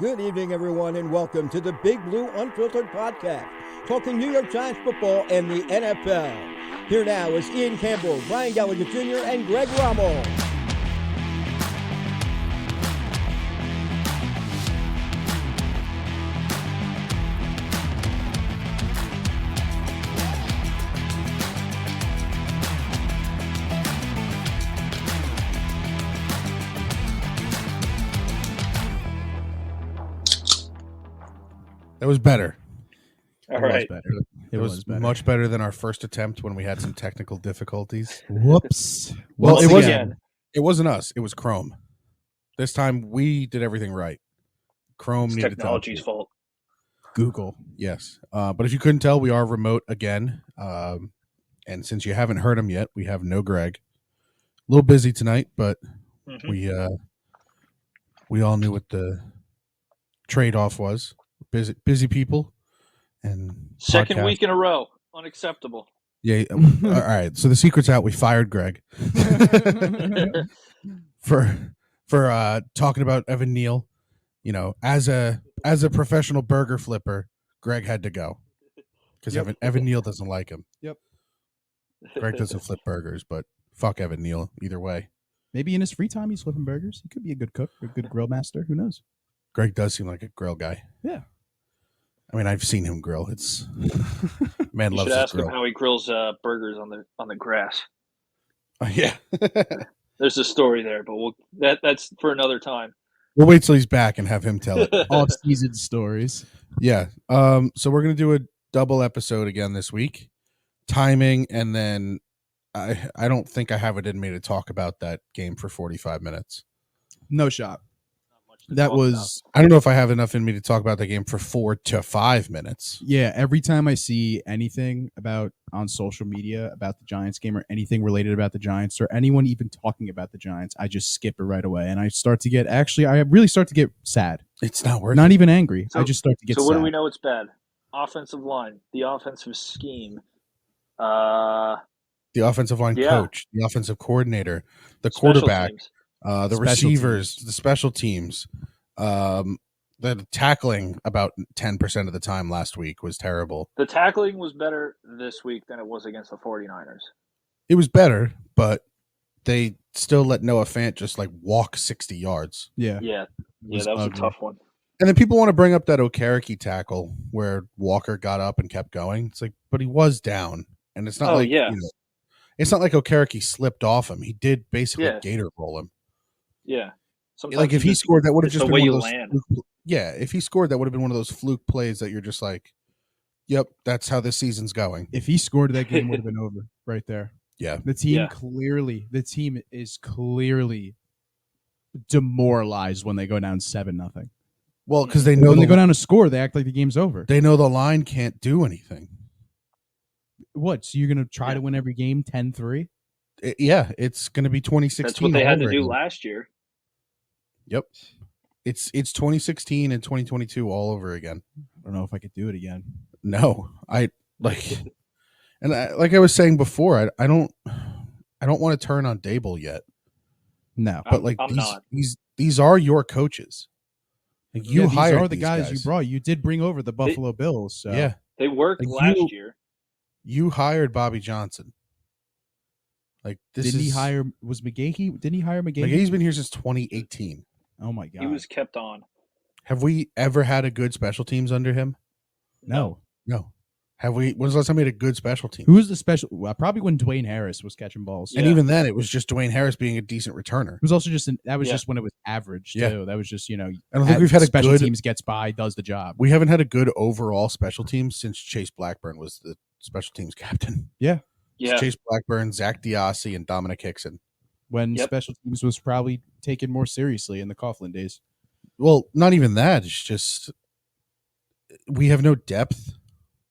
Good evening, everyone, and welcome to the Big Blue Unfiltered Podcast, talking New York Giants football and the NFL. Here now is Ian Campbell, Brian Gallagher Jr., and Greg Rommel. That was better. All right. It was better. much better than our first attempt when we had some technical difficulties. Whoops. Well, Once it wasn't. again. It wasn't us. It was Chrome. This time we did everything right. Chrome It's needed technology's to fault. Google. Yes, but if you couldn't tell, we are remote again. And since you haven't heard him yet, we have no Greg. A little busy tonight, but we all knew what the trade-off was. Busy people. And Second podcast. week in a row. Unacceptable. Yeah. All right. So the secret's out. We fired Greg for talking about Evan Neal. You know, as a professional burger flipper, Greg had to go because Evan Neal doesn't like him. Yep. Greg doesn't flip burgers, but fuck Evan Neal either way. Maybe in his free time he's flipping burgers. He could be a good cook, a good grill master. Who knows? Greg does seem like a grill guy. Yeah. I mean, I've seen him grill. It's man You loves should his ask grill. him how he grills burgers on the grass. Yeah. There's a story there, but that's for another time. We'll wait till he's back and have him tell it. Off-season stories. Yeah. So we're gonna do a double episode again this week. Timing, and then I don't think I have it in me to talk about that game for 45 minutes. No shot. Not much to That talk was I don't know if I have enough in me to talk about the game for 4 to 5 minutes. yeah. Every time I see anything about on social media about the Giants game or anything related about the Giants or anyone even talking about the Giants, I just skip it right away and I really start to get sad. It's not worth Not even angry. So- I just start to get So sad. what do we know? It's bad. Offensive line, the offensive scheme, The offensive line Yeah. coach, the offensive coordinator, the special quarterback, teams. the Special receivers, the special teams, the tackling about 10% of the time last week was terrible. The tackling was better this week than it was against the 49ers. It was better, but they still let Noah Fant just like walk 60 yards. Yeah. Yeah, was that was ugly. a tough one. And then people want to bring up that Okereke tackle where Walker got up and kept going. It's like, but he was down, and it's not it's not like Okereke slipped off him. He did basically gator roll him. Yeah. Sometimes Like if he scored, that would have it's just the been way one of you those. land. Yeah, if he scored, that would have been one of those fluke plays that you're just like, "Yep, that's how this season's going." If he scored, that game would have been over right there. Yeah, The team is clearly demoralized when they go down 7-0. well, because they know When they go down to score, they act like the game's over. they know the line can't do anything. What? So you're going to try to win every game 10-3? Yeah, it's going to be 2016. That's what they had to all do over last year. Yep, it's 2016 and 2022 all over again. I don't know if I could do it again. No, I like, and like I was saying before, I don't want to turn on Dable yet. No. But like I'm not. these are your coaches. Like you these hired are the these guys you brought. You did bring over the Buffalo Bills. So. Yeah, They worked Like, last year. you hired Bobby Johnson. Like this Didn't is he hire? Was McGahee? Didn't he hire McGahee? McGahee's been here since 2018. Oh my god. He was kept on. Have we ever had a good special teams under him? no. No. Have we? When's the last time we had a good special team? Who was the special? Well, probably when Dwayne Harris was catching balls. And Yeah. even then, it was just Dwayne Harris being a decent returner. It was also just Yeah. just when it was average Yeah. too. That was just I don't think we've had a special good. teams gets by, does the job. We haven't had a good overall special teams since Chase Blackburn was the special teams captain. Yeah. Chase Blackburn, Zach Diassi, and Dominic Hickson. When Yep. special teams was probably taken more seriously in the Coughlin days. Well, not even that. It's just we have no depth.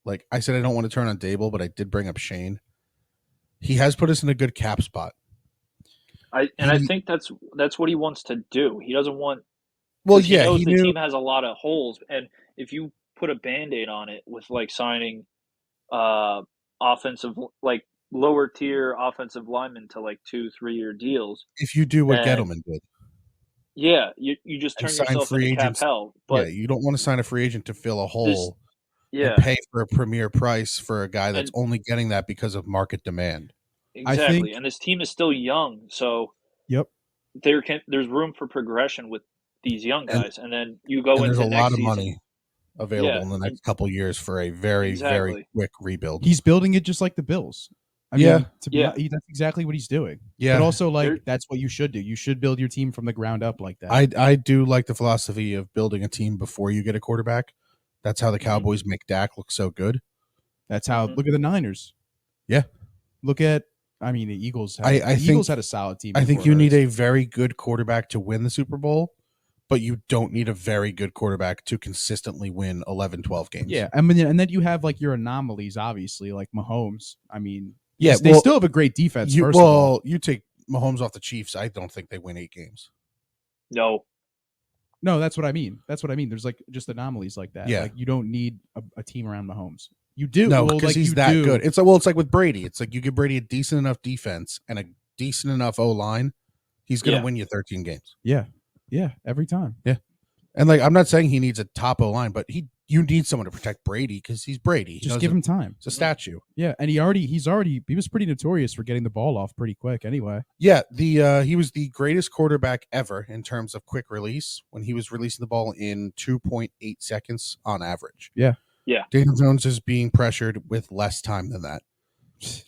Like I said, I don't want to turn on Dable, but I did bring up Shane. He has put us in a good cap spot. I think that's what he wants to do. He doesn't want. Well, 'cause he yeah, knows he the knew. team has a lot of holes, and if you put a Band-Aid on it with like signing, offensive like lower tier offensive linemen to like 2-3 year deals. If you do what And- Gettleman did, Yeah, you just and turn sign yourself free into cap agents. hell. Yeah, But you don't want to sign a free agent to fill a hole and yeah, pay for a premier price for a guy that's and only getting that because of market demand. I think. exactly. And this team is still young, so Yep. there's room for progression with these young And guys. And then you go and there's a into lot next of season. money available Yeah, in the and next couple years for a very, very exactly. quick rebuild. He's building it just like the Bills. I Yeah. mean, to be Yeah. honest, that's exactly what he's doing. Yeah. But also, like, There- that's what you should do. You should build your team from the ground up like that. I do like the philosophy of building a team before you get a quarterback. That's how the Cowboys make Dak look so good. That's how. Mhm. Look at the Niners. Yeah. Look at. I mean, the Eagles. I think Eagles had a solid team. I think before you need Hurts. a very good quarterback to win the Super Bowl, but you don't need a very good quarterback to consistently win 11, 12 games. Yeah, I mean, and then you have like your anomalies, obviously, like Mahomes. I mean, Yeah, they still have a great defense. You, first of all, you take Mahomes off the Chiefs, I don't think they win 8 games. No. no, that's what I mean. That's what I mean. There's like just anomalies like that. Yeah. Like you don't need a team around Mahomes. You do. No, well, because like, he's you that do. good. It's like with Brady. It's like you give Brady a decent enough defense and a decent enough O-line, he's going to Yeah. win you 13 games. Yeah, every time. And like I'm not saying he needs a top O-line, but you need someone to protect Brady because he's Brady. He Just give him time. It's a statue. Yeah, and he was pretty notorious for getting the ball off pretty quick. Anyway, Yeah, he was the greatest quarterback ever in terms of quick release when he was releasing the ball in 2.8 seconds on average. Yeah. Yeah. Daniel Jones is being pressured with less time than that.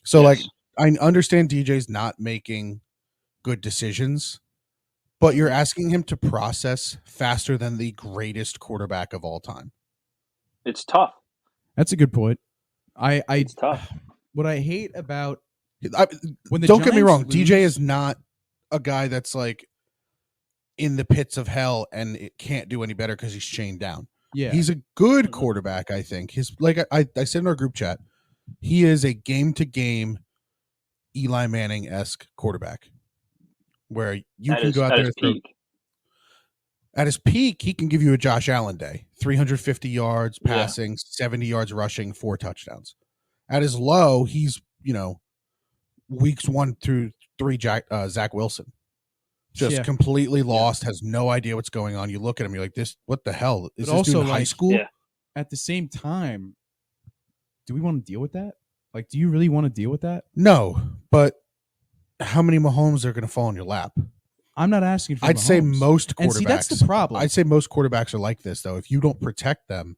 So Yes. like I understand DJ's not making good decisions, but you're asking him to process faster than the greatest quarterback of all time. It's tough. that's a good point. It's tough. What I hate about when the Don't get me Giants wrong, lose- DJ is not a guy that's like in the pits of hell and it can't do any better because he's chained down. Yeah, He's a good Mhm. quarterback, I think. His like I said in our group chat, he is a game-to-game Eli Manning-esque quarterback where you can go out there and throw. Peak. At his peak, he can give you a Josh Allen day, 350 yards Yeah. passing, 70 yards rushing, 4 touchdowns. At his low, he's, weeks 1 through 3, Zach Wilson. Just completely lost, has no idea what's going on. You look at him, you're like, what the hell? Is But this dude also, in high like, school? Yeah. at the same time, do we want to deal with that? Like, do you really want to deal with that? No, but how many Mahomes are going to fall in your lap? I'm not asking for. I'd say Mahomes. most quarterbacks. And see, that's the problem. I'd say most quarterbacks are like this, though. If you don't protect them,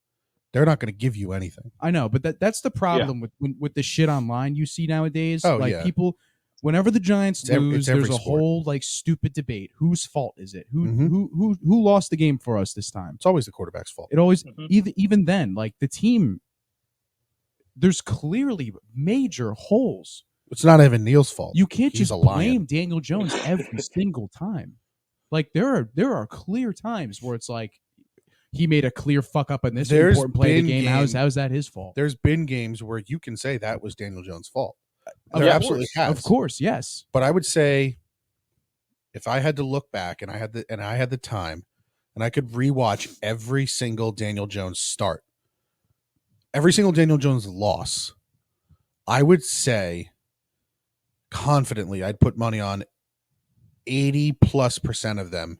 they're not going to give you anything. I know, but that's the problem with the shit online you see nowadays. Oh, like yeah. people, whenever the Giants It's lose, every there's a sport. whole like stupid debate. Whose fault is it? Mhm. Who lost the game for us this time? It's always the quarterback's fault. It always Mhm. even then, like the team, there's clearly major holes. It's not Evan Neal's fault. You can't He's just a lion. blame Daniel Jones every single time. Like there are clear times where it's like he made a clear fuck up in this There's important play of the been game. How's games- that his fault? There's been games where you can say that was Daniel Jones' fault. Of There course, absolutely has. Of course, yes. But I would say if I had to look back and I had the time and I could rewatch every single Daniel Jones start, every single Daniel Jones loss, I would say confidently I'd put money on 80+% of them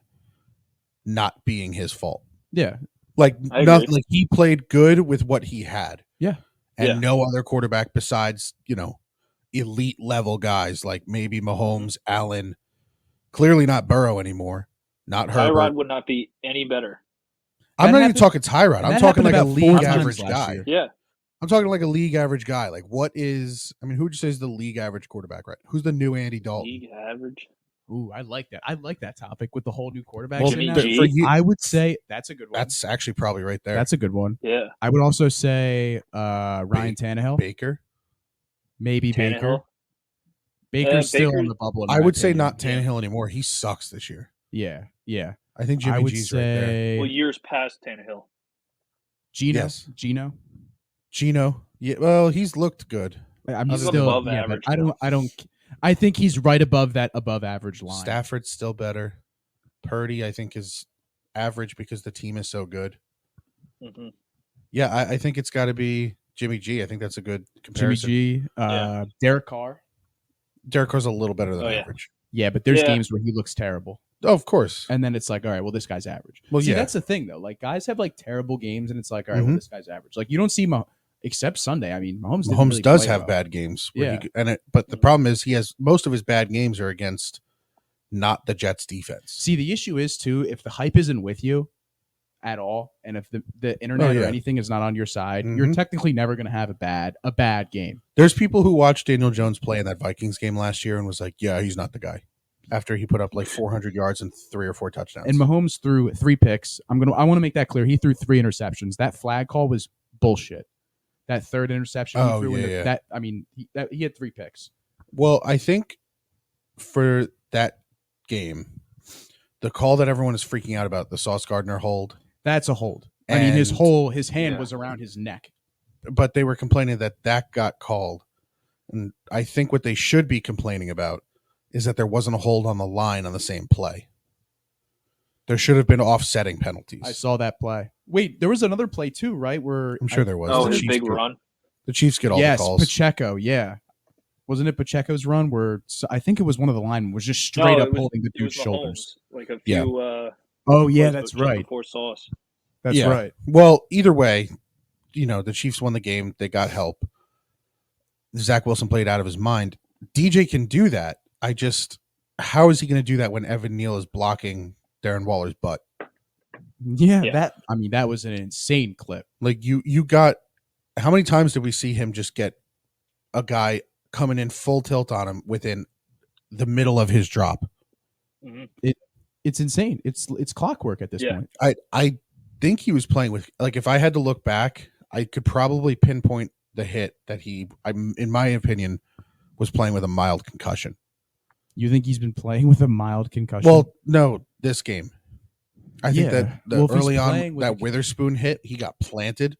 not being his fault. Yeah. Like I agree. nothing, like he played good with what he had. Yeah. And Yeah. no other quarterback besides, elite level guys like maybe Mahomes, Allen, clearly not Burrow anymore, not Herbert. Tyrod would not be any better. I'm That not even happened- talking Tyrod. I'm that talking happened like a about 4 league times average last guy. year. Yeah. I'm talking like a league average guy. Like who would you say is the league average quarterback, right? Who's the new Andy Dalton? League average. Ooh, I like that. I like that topic with the whole new quarterbacks. Well, Jimmy in G. there. for you, I would say that's a good one. that's actually probably right there. That's a good one. Yeah. I would also say Ryan Tannehill, Baker. maybe Baker. Tannehill. Baker's still Baker- on the bubble. in I my would say opinion. not Tannehill anymore. He sucks this year. Yeah. I think I Jimmy would G's right there. say Well, years past Tannehill. Gino. Yes. Gino. Gino. Yeah, well, he's looked good. I'm He's still above but average, I don't. I think he's right above that above average line. Stafford's still better. Purdy, I think, is average because the team is so good. Hmm. Yeah, I think it's got to be Jimmy G. I think that's a good Jimmy comparison. G. Derek Carr. Derek Carr's a little better than Oh, yeah. average. Yeah, but there's Yeah. games where he looks terrible. Oh, of course. And then it's like, all right, well, this guy's average. Well, see, yeah. that's the thing though. Like guys have like terrible games, and it's like, all right, well, this guy's average. Like you don't see except Sunday. I mean, Mahomes really does have well. bad games. Yeah. But the problem is he has most of his bad games are against not the Jets defense. See, the issue is too, if the hype isn't with you at all, and if the internet or anything is not on your side, you're technically never going to have a bad game. There's people who watched Daniel Jones play in that Vikings game last year and was like, yeah, he's not the guy. After he put up like 400 yards and 3 or 4 touchdowns. And Mahomes threw 3 picks. I want to make that clear. He threw 3 interceptions. That flag call was bullshit. That third interception he threw he had 3 picks. Well, I think for that game, the call that everyone is freaking out about, the Sauce Gardner hold. That's a hold. And, I mean, his hand was around his neck. But they were complaining that got called. And I think what they should be complaining about is that there wasn't a hold on the line on the same play. There should have been offsetting penalties. I saw that play. Wait, there was another play too, right? Where I'm sure there was. Oh, his big run. The Chiefs get all the calls. Yes, Pacheco, yeah. Wasn't it Pacheco's run where I think it was one of the linemen was just straight up holding the dude's shoulders? Like a few that's right. Before Sauce. That's right. Well, either way, the Chiefs won the game. They got help. Zach Wilson played out of his mind. DJ can do that. How is he going to do that when Evan Neal is blocking Darren Waller's butt? Yeah, that was an insane clip. Like you got, how many times did we see him just get a guy coming in full tilt on him within the middle of his drop? Mm-hmm. It's insane. It's clockwork at this point. I think he was playing with, like, if I had to look back, I could probably pinpoint the hit that in my opinion, was playing with a mild concussion. You think he's been playing with a mild concussion? Well, no, this game. I think that early on, that Witherspoon hit, he got planted.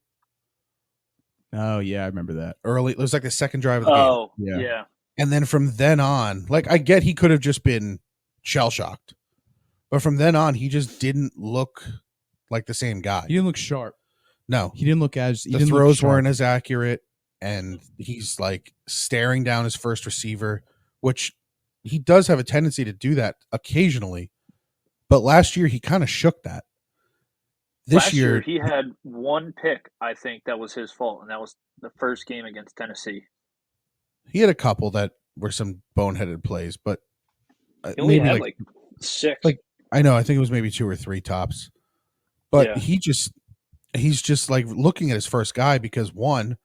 Oh, yeah, I remember that. Early, it was like the second drive of the game. Oh, yeah. And then from then on, like, I get he could have just been shell-shocked. But from then on, he just didn't look like the same guy. He didn't look sharp. No. He didn't look as... The throws weren't as accurate, and he's, like, staring down his first receiver, which he does have a tendency to do that occasionally. But last year, he kind of shook that. Last year, he had 1 pick, I think, that was his fault, and that was the first game against Tennessee. He had a couple that were some boneheaded plays, but he only had like 6. Like, I know, I think it was maybe 2 or 3 tops. But he's just like looking at his first guy because, one,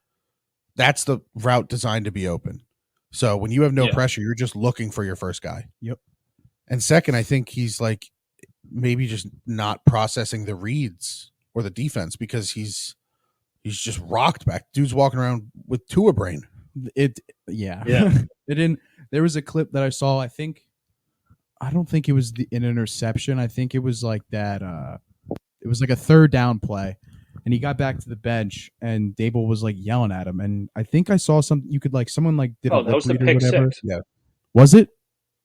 that's the route designed to be open. So when you have no pressure, you're just looking for your first guy. Yep. And second, I think he's like maybe just not processing the reads or the defense because he's just rocked back. Dude's walking around with Tua brain. Yeah. There was a clip that I saw. I don't think it was an interception. I think it was like that. It was like a third down play, and he got back to the bench, and Dable was like yelling at him. And I think I saw something. You could like someone like did. Oh, that was the pick 6. Yeah. Was it?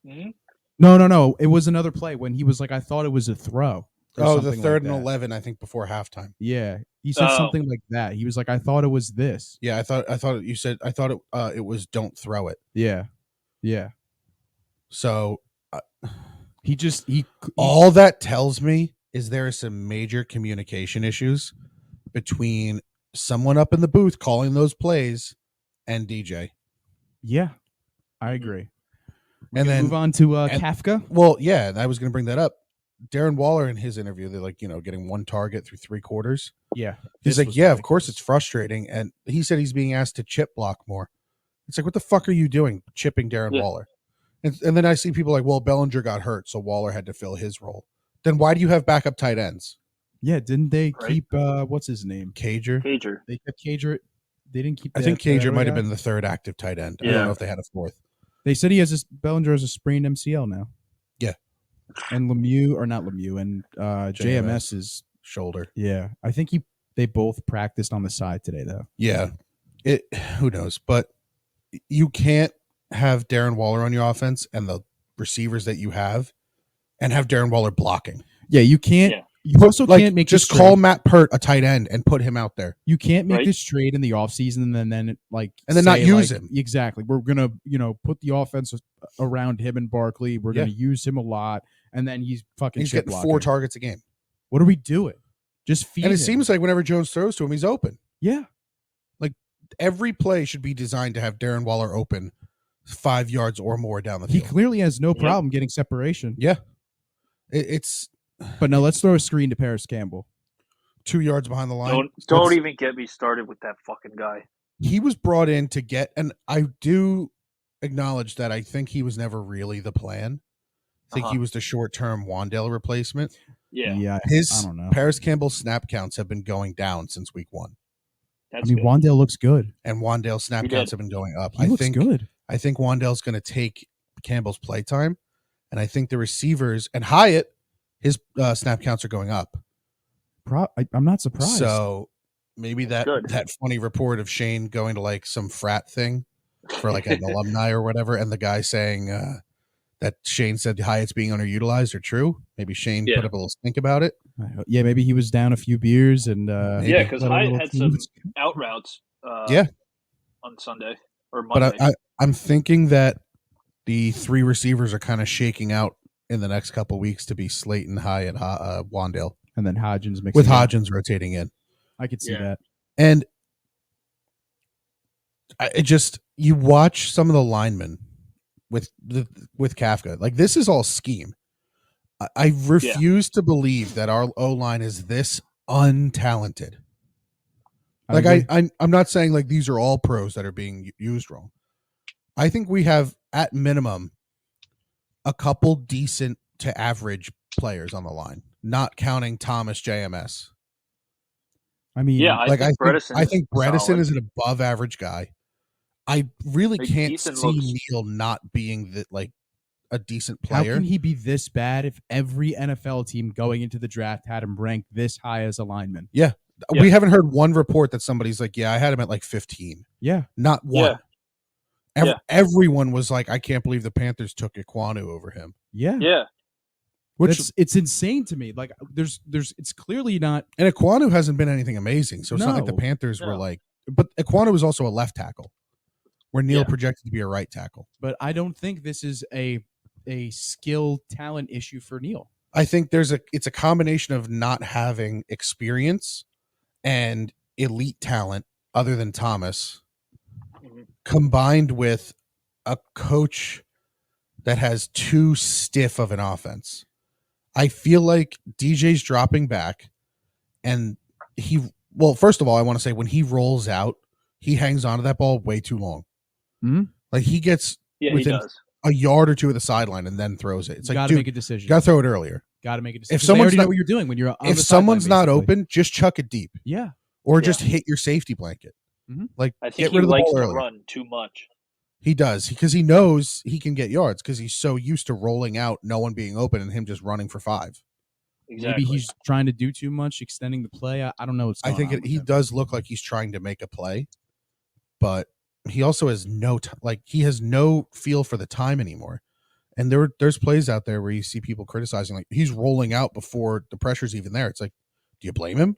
Mm-hmm. No. It was another play when he was like, I thought it was a throw. Oh, the 3rd and 11, I think, before halftime. Yeah, he said something like that. He was like, I thought it was this. Yeah, I thought you said it was don't throw it. Yeah. So he all that tells me is there are some major communication issues between someone up in the booth calling those plays and DJ. Yeah, I agree. And then move on to Kafka. Well, yeah, I was going to bring that up. Darren Waller in his interview, they're like, getting 1 target through 3 quarters. Yeah. He's like, yeah, of course it's frustrating. And he said he's being asked to chip block more. It's like, what the fuck are you doing chipping Darren Waller? And then I see people like, well, Bellinger got hurt, so Waller had to fill his role. Then why do you have backup tight ends? Yeah, didn't they keep what's his name? Cager. They kept Cager. They didn't keep. I think Cager might have been the 3rd active tight end. I don't know if they had a 4th. They said Bellinger has a sprained MCL now. Yeah, and Lemieux, and JMS is shoulder. Yeah, I think they both practiced on the side today though. Yeah, who knows? But you can't have Darren Waller on your offense and the receivers that you have, and have Darren Waller blocking. Yeah, you can't. Yeah. You also can't make just call Matt Pert a tight end and put him out there. You can't make this trade in the offseason and then not use him. Exactly. We're gonna put the offense around him and Barkley. We're gonna use him a lot, and then he's He's getting 4 targets a game. What are we doing? Just feed him. And it seems like whenever Jones throws to him, he's open. Yeah. Like every play should be designed to have Darren Waller open 5 yards or more down the field. He clearly has no problem getting separation. Yeah. But no, let's throw a screen to Paris Campbell. 2 yards behind the line. Don't even get me started with that fucking guy. He was brought in to get, and I do acknowledge that I think he was never really the plan. I think he was the short-term Wan'Dale replacement. Yeah. I don't know. Paris Campbell's snap counts have been going down since week 1. Wan'Dale looks good. And Wan'Dale's snap counts have been going up. He looks good. I think Wan'Dale's going to take Campbell's play time, and I think the receivers and Hyatt, his snap counts are going up. I'm not surprised. So maybe that funny report of Shane going to like some frat thing for like an alumni or whatever, and the guy saying that Shane said Hyatt's being underutilized are true. Maybe Shane put up a little stink about it. Yeah, maybe he was down a few beers and because Hyatt had some out routes. On Sunday or Monday. But I'm thinking that the 3 receivers are kind of shaking out in the next couple weeks to be Slayton, Hyatt, Wan'Dale, and then Hodgins mixing with Hodgins rotating in. I could see that. And you watch some of the linemen with Kafka. Like this is all scheme. I refuse to believe that our O-line is this untalented. Like I'm not saying like these are all pros that are being used wrong. I think we have at minimum a couple decent to average players on the line, not counting Thomas JMS. I mean, I think Bredesen is an above average guy. I really can't see Neal not being a decent player. How can he be this bad if every NFL team going into the draft had him ranked this high as a lineman? Yeah. We haven't heard one report that somebody's like, I had him at like 15. Yeah. Not one. Everyone was like, I can't believe the Panthers took Ekwonu over him. Yeah. Yeah. Which it's insane to me. Like there's it's clearly not. And Ekwonu hasn't been anything amazing. So it's not like the Panthers were like, but Ekwonu was also a left tackle where Neal projected to be a right tackle. But I don't think this is a skill talent issue for Neal. I think it's a combination of not having experience and elite talent other than Thomas, combined with a coach that has too stiff of an offense. I feel like DJ's dropping back, and first of all, I want to say when he rolls out, he hangs onto that ball way too long. Mm-hmm. Like he gets within a yard or two of the sideline and then throws it. It's like, got to make a decision. Got to throw it earlier. Got to make a decision. If someone's know what you're doing when you're on if the someone's not open, just chuck it deep. Yeah. Or just hit your safety blanket. Mm-hmm. Like I think he likes to run too much. He does because he knows he can get yards because he's so used to rolling out, no one being open, and him just running for 5. Exactly. Maybe he's trying to do too much, extending the play. I don't know what's going on. I think he does look like he's trying to make a play, but he also has he has no feel for the time anymore. And there's plays out there where you see people criticizing, like he's rolling out before the pressure's even there. It's like, do you blame him?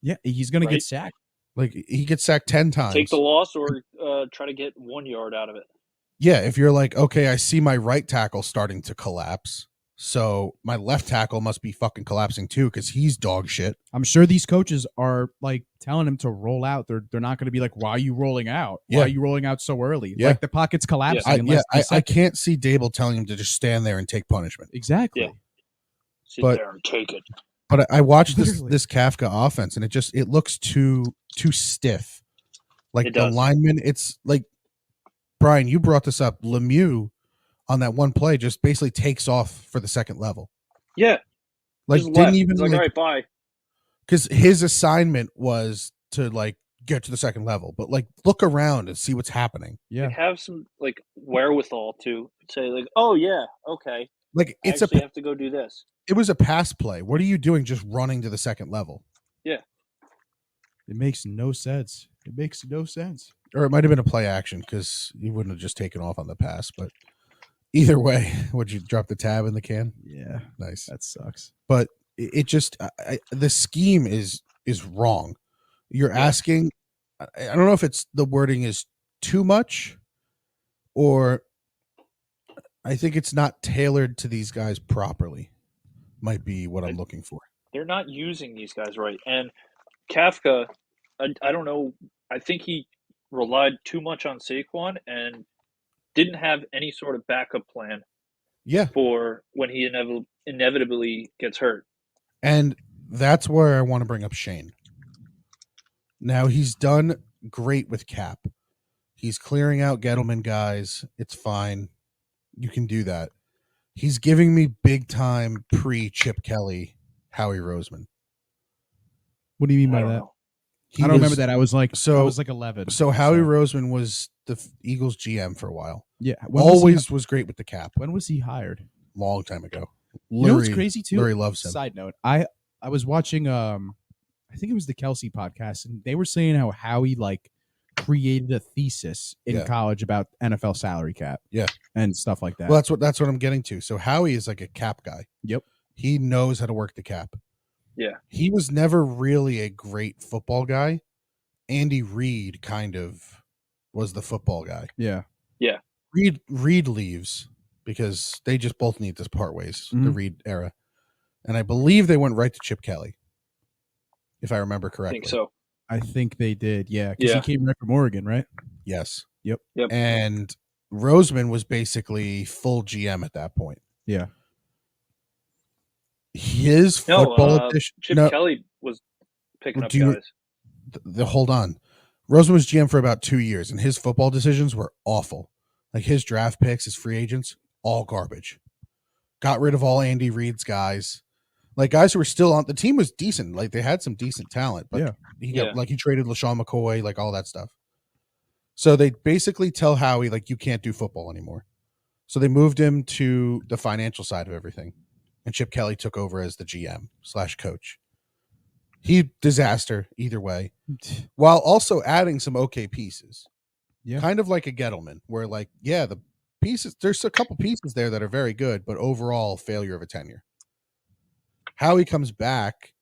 Yeah, he's going to get sacked. Like he gets sacked 10 times. Take the loss or try to get 1 yard out of it. Yeah, if you're like, okay, I see my right tackle starting to collapse, so my left tackle must be fucking collapsing too because he's dog shit. I'm sure these coaches are like telling him to roll out. They're not going to be like, why are you rolling out? Why are you rolling out so early? Yeah. Like the pocket's collapsing. I can't see Dable telling him to just stand there and take punishment. Exactly. Yeah. Sit there and take it. But I watched this Kafka offense, and it looks too stiff. Like the lineman, it's like Brian, you brought this up. Lemieux on that one play just basically takes off for the second level. Yeah, like didn't even all right, bye. Because his assignment was to like get to the second level, but like look around and see what's happening. Yeah, have some like wherewithal to say like, oh yeah, okay. Like you have to go do this. It was a pass play. What are you doing just running to the second level? Yeah. It makes no sense. Or it might have been a play action because he wouldn't have just taken off on the pass. But either way, would you drop the tab in the can? Yeah. Nice. That sucks. But it just the scheme is wrong. You're asking, I don't know if it's the wording is too much or I think it's not tailored to these guys properly. might be what I'm looking for. They're not using these guys right. And Kafka, I don't know. I think he relied too much on Saquon and didn't have any sort of backup plan. Yeah. For when he inevitably gets hurt. And that's where I want to bring up Shane. Now, he's done great with cap. He's clearing out Gettleman guys. It's fine. You can do that. He's giving me big time pre-Chip Kelly Howie Roseman. What do you mean by that? I don't remember that. I was like 11. So Howie Roseman was the Eagles GM for a while. Yeah. Was great with the cap. When was he hired? Long time ago. You know what's crazy too? Larry loves him. Side note, I was watching I think it was the Kelsey podcast, and they were saying how Howie like created a thesis in college about NFL salary cap. Yeah. And stuff like that. Well, that's what I'm getting to. So Howie is like a cap guy. Yep. He knows how to work the cap. Yeah. He was never really a great football guy. Andy Reid kind of was the football guy. Yeah. Yeah. Reid leaves because they just both need to part ways, the Reid era. And I believe they went right to Chip Kelly, if I remember correctly. I think so. I think they did, yeah. Because he came right from Oregon, right? Yes. Yep. And Roseman was basically full GM at that point. Yeah. His football Chip Kelly was picking up guys. Hold on. Roseman was GM for about 2 years, and his football decisions were awful. Like his draft picks, his free agents, all garbage. Got rid of all Andy Reid's guys. Like guys who were still on the team was decent. Like they had some decent talent, but he traded LaShawn McCoy, like all that stuff. So they basically tell Howie, like, you can't do football anymore. So they moved him to the financial side of everything. And Chip Kelly took over as the GM/coach. He disaster either way, while also adding some okay pieces. Yeah. Kind of like a Gettleman, where like, the pieces, there's a couple pieces there that are very good, but overall failure of a tenure. Howie comes back,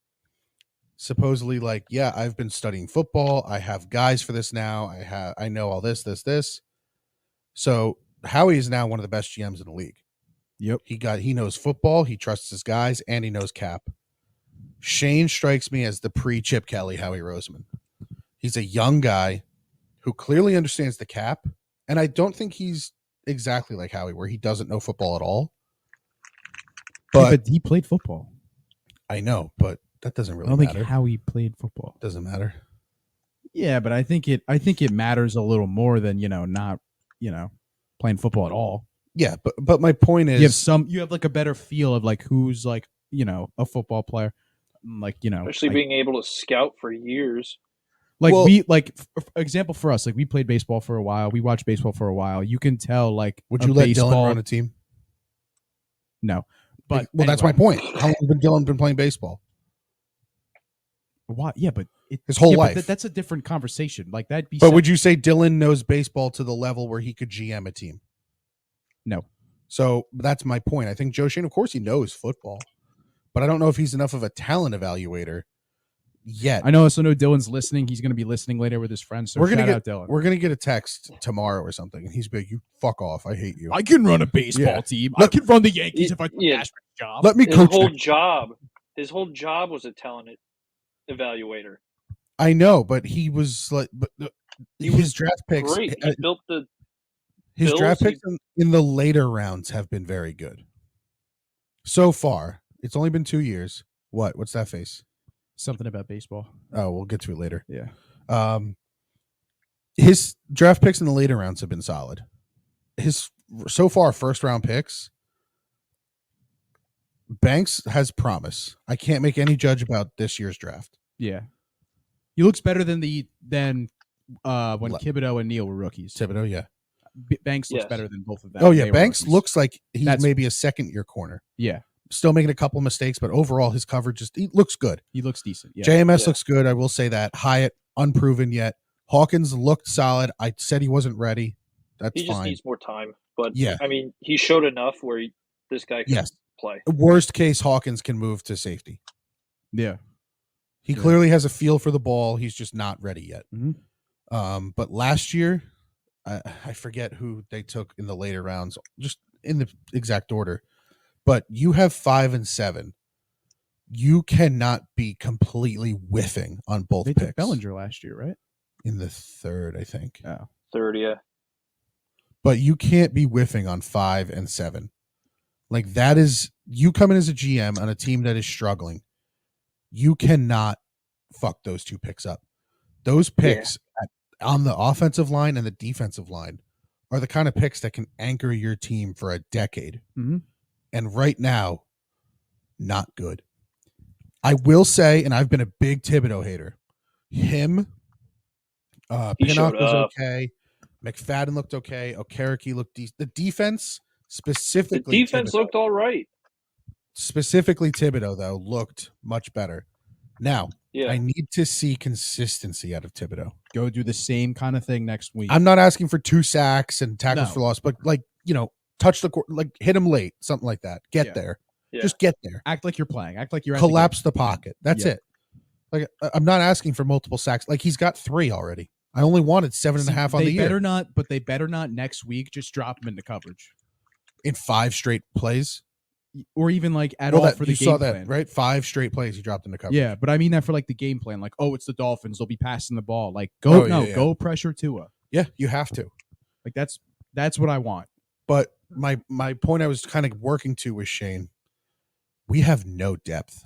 supposedly like, I've been studying football. I have guys for this now. I know all this. So Howie is now one of the best GMs in the league. Yep. He knows football, he trusts his guys, and he knows cap. Shane strikes me as the pre-Chip Kelly Howie Roseman. He's a young guy who clearly understands the cap, and I don't think he's exactly like Howie, where he doesn't know football at all. But he played football. I know, but that doesn't really matter. I don't think Howie played football. Doesn't matter. Yeah, but I think it matters a little more than, not, playing football at all. Yeah, but my point is you have like a better feel of like who's like, a football player, like, especially being able to scout for years. Like example for us, like we played baseball for a while. We watched baseball for a while. You can tell like would you let Dylan run a team? No. But that's my point. How long has Dylan been playing baseball? Why? Yeah, but his whole life. That's a different conversation. Like that'd be. But would you say Dylan knows baseball to the level where he could GM a team? No. So that's my point. I think Joe Shane, of course, he knows football, but I don't know if he's enough of a talent evaluator yet. I know. So Dylan's listening. He's going to be listening later with his friends. So shout out Dylan. We're going to get a text tomorrow or something, and he's big. You fuck off. I hate you. I can run a baseball team. I can run the Yankees if I took Ashford's job. Let me coach. His whole job was a talent evaluator. I know, but he was like, his draft picks. Great. He built his draft picks in the later rounds have been very good. So far, it's only been 2 years. What's that face? Something about baseball. Oh, we'll get to it later. Yeah. His draft picks in the later rounds have been solid. His so far first round picks. Banks has promise. I can't make any judge about this year's draft. Yeah. He looks better than when Thibodeau and Neal were rookies. Thibodeau, yeah. Banks looks better than both of them. Oh, yeah. Banks looks like he's maybe a second-year corner. Yeah. Still making a couple mistakes, but overall his coverage he looks good. He looks decent. Yeah. JMS looks good. I will say that. Hyatt, unproven yet. Hawkins looked solid. I said he wasn't ready. That's fine. He just needs more time. But, I mean, he showed enough where this guy can play. Worst case, Hawkins can move to safety. Yeah. He clearly has a feel for the ball. He's just not ready yet. Mm-hmm. But last year, I forget who they took in the later rounds, just in the exact order. But you have 5 and 7. you cannot be completely whiffing on both picks. They took Bellinger last year, right? In the third, I think. Oh. Third, yeah. But you can't be whiffing on 5 and 7. Like, that is, you come in as a GM on a team that is struggling. You cannot fuck those 2 picks up. Those picks on the offensive line and the defensive line are the kind of picks that can anchor your team for a decade. Mm-hmm. And right now, not good. I will say, and I've been a big Thibodeau hater, him, Pinnock was okay. McFadden looked okay. Okereke looked decent. The defense, specifically the defense Thibodeau, looked all right. Specifically Thibodeau, though, looked much better. Now, Yeah. I need to see consistency out of Thibodeau. Go do the same kind of thing next week. I'm not asking for 2 sacks and tackles for loss, but touch the court, like hit him late, something like that. Get there. Yeah. Just get there. Act like you're playing. Act like you're collapse the pocket. That's it. Like, I'm not asking for multiple sacks. Like, he's got 3 already. I only wanted 7.5 on the year. They better not next week just drop him into coverage in 5 straight plays, or even like at all for the game plan. That, right? 5 straight plays he dropped into coverage. Yeah, but I mean that for like the game plan. Like, oh, it's the Dolphins. They'll be passing the ball. Like, go pressure Tua. Yeah, you have to. Like, that's what I want. But my point I was kind of working to was, Shane, we have no depth.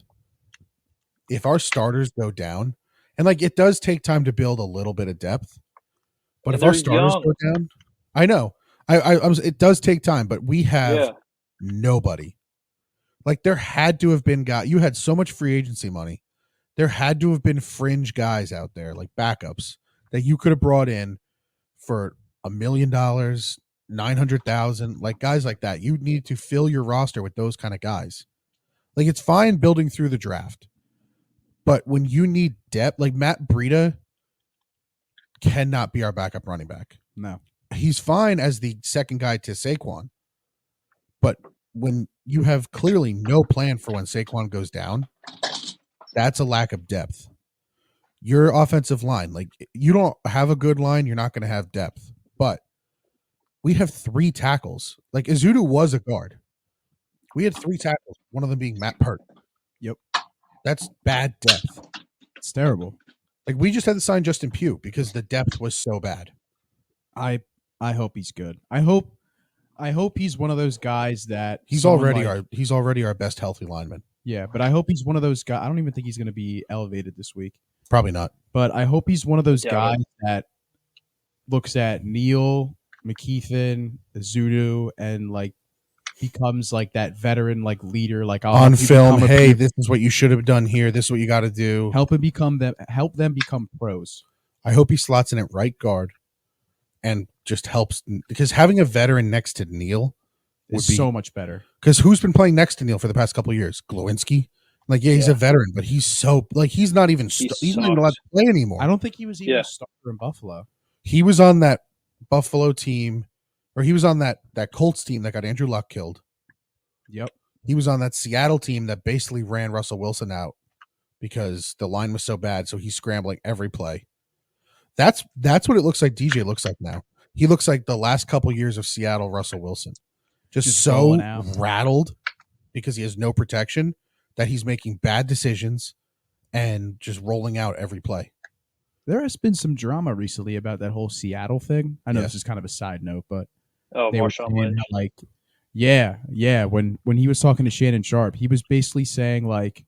If our starters go down, and like it does take time to build a little bit of depth, but if our starters go down, I know, it does take time, but we have nobody. Like, there had to have been guys. You had so much free agency money. There had to have been fringe guys out there, like backups, that you could have brought in for $1 million, 900,000, like guys like that. You need to fill your roster with those kind of guys. Like, it's fine building through the draft, but when you need depth, like Matt Breida cannot be our backup running back. No. He's fine as the second guy to Saquon, but when you have clearly no plan for when Saquon goes down, that's a lack of depth. Your offensive line, like, you don't have a good line, you're not going to have depth. But we have 3 tackles. Like, Izzudu was a guard. We had 3 tackles, one of them being Matt Pert. Yep. That's bad depth. It's terrible. Like, we just had to sign Justin Pugh because the depth was so bad. I hope he's good. I hope he's one of those guys that he's already our best healthy lineman. Yeah, but I hope he's one of those guys. I don't even think he's going to be elevated this week. Probably not. But I hope he's one of those guys that looks at Neal, McKeithen, Zudu, and like becomes like that veteran like leader. Like, on film, hey, this is what you should have done here. This is what you got to do. Help them become pros. I hope he slots in at right guard and just helps, because having a veteran next to Neal is so much better. Because who's been playing next to Neal for the past couple of years? Glowinski. Like, he's a veteran, but he's so like he's not even allowed to play anymore. I don't think he was even a starter in Buffalo. He was on that Buffalo team, or he was on that Colts team that got Andrew Luck killed. Yep. He was on that Seattle team that basically ran Russell Wilson out because the line was so bad, so he's scrambling every play. That's what it looks like DJ looks like now. He looks like the last couple years of Seattle Russell Wilson. Just so rattled because he has no protection that he's making bad decisions and just rolling out every play. There has been some drama recently about that whole Seattle thing. I know this is kind of a side note, but Marshawn Lynch. Like, when he was talking to Shannon Sharp, he was basically saying like,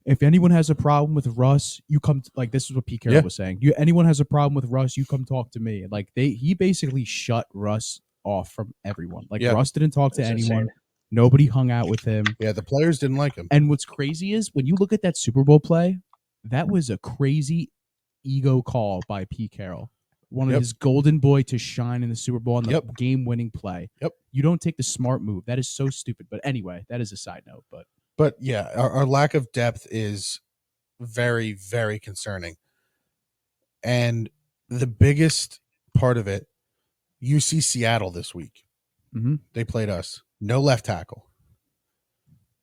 if anyone has a problem with Russ, you come like this is what Pete Carroll was saying. Anyone has a problem with Russ, you come talk to me. Like he basically shut Russ off from everyone. Like Russ didn't talk to anyone. Insane. Nobody hung out with him. Yeah, the players didn't like him. And what's crazy is when you look at that Super Bowl play, that was a crazy ego call by Pete Carroll. One of his golden boy to shine in the Super Bowl on the game-winning play. Yep. You don't take the smart move. That is so stupid. But anyway, that is a side note. But yeah, our lack of depth is very, very concerning. And the biggest part of it, you see Seattle this week. Mm-hmm. They played us. No left tackle.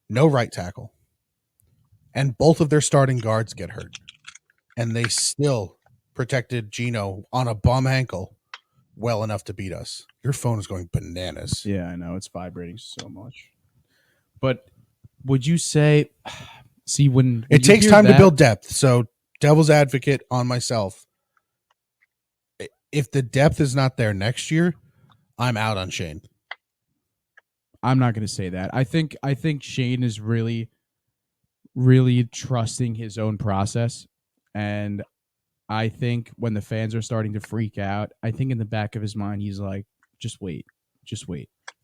No right tackle. And both of their starting guards get hurt. And they still protected Geno on a bum ankle well enough to beat us. Your phone is going bananas. Yeah, I know. It's vibrating so much. But would you say, See, when it takes time to build depth. So, devil's advocate on myself. If the depth is not there next year, I'm out on Shane. I'm not going to say that. I think Shane is really, really trusting his own process, and I think when the fans are starting to freak out, I think in the back of his mind he's like, just wait.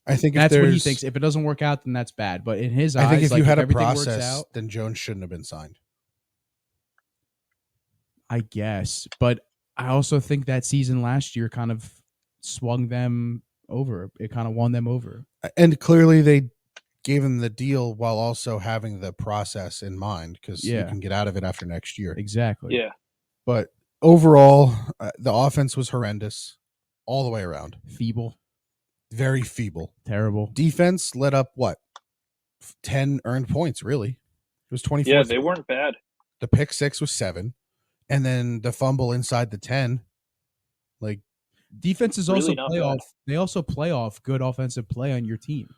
I think that's what he thinks. If it doesn't work out, then that's bad. But in his eyes, I think if you had a process, out, then Jones shouldn't have been signed. I guess, but I also think that season last year kind of swung them over. It kind of won them over. And clearly they gave him the deal while also having the process in mind, because you can get out of it after next year. Exactly. Yeah. But overall, the offense was horrendous all the way around. Feeble. Very feeble. Terrible. Defense let up, 10 earned points, really. It was 24. Yeah, they weren't bad. The pick 6 was 7. And then the fumble inside the 10. Defense is really also playoff. They also play off good offensive play on your team.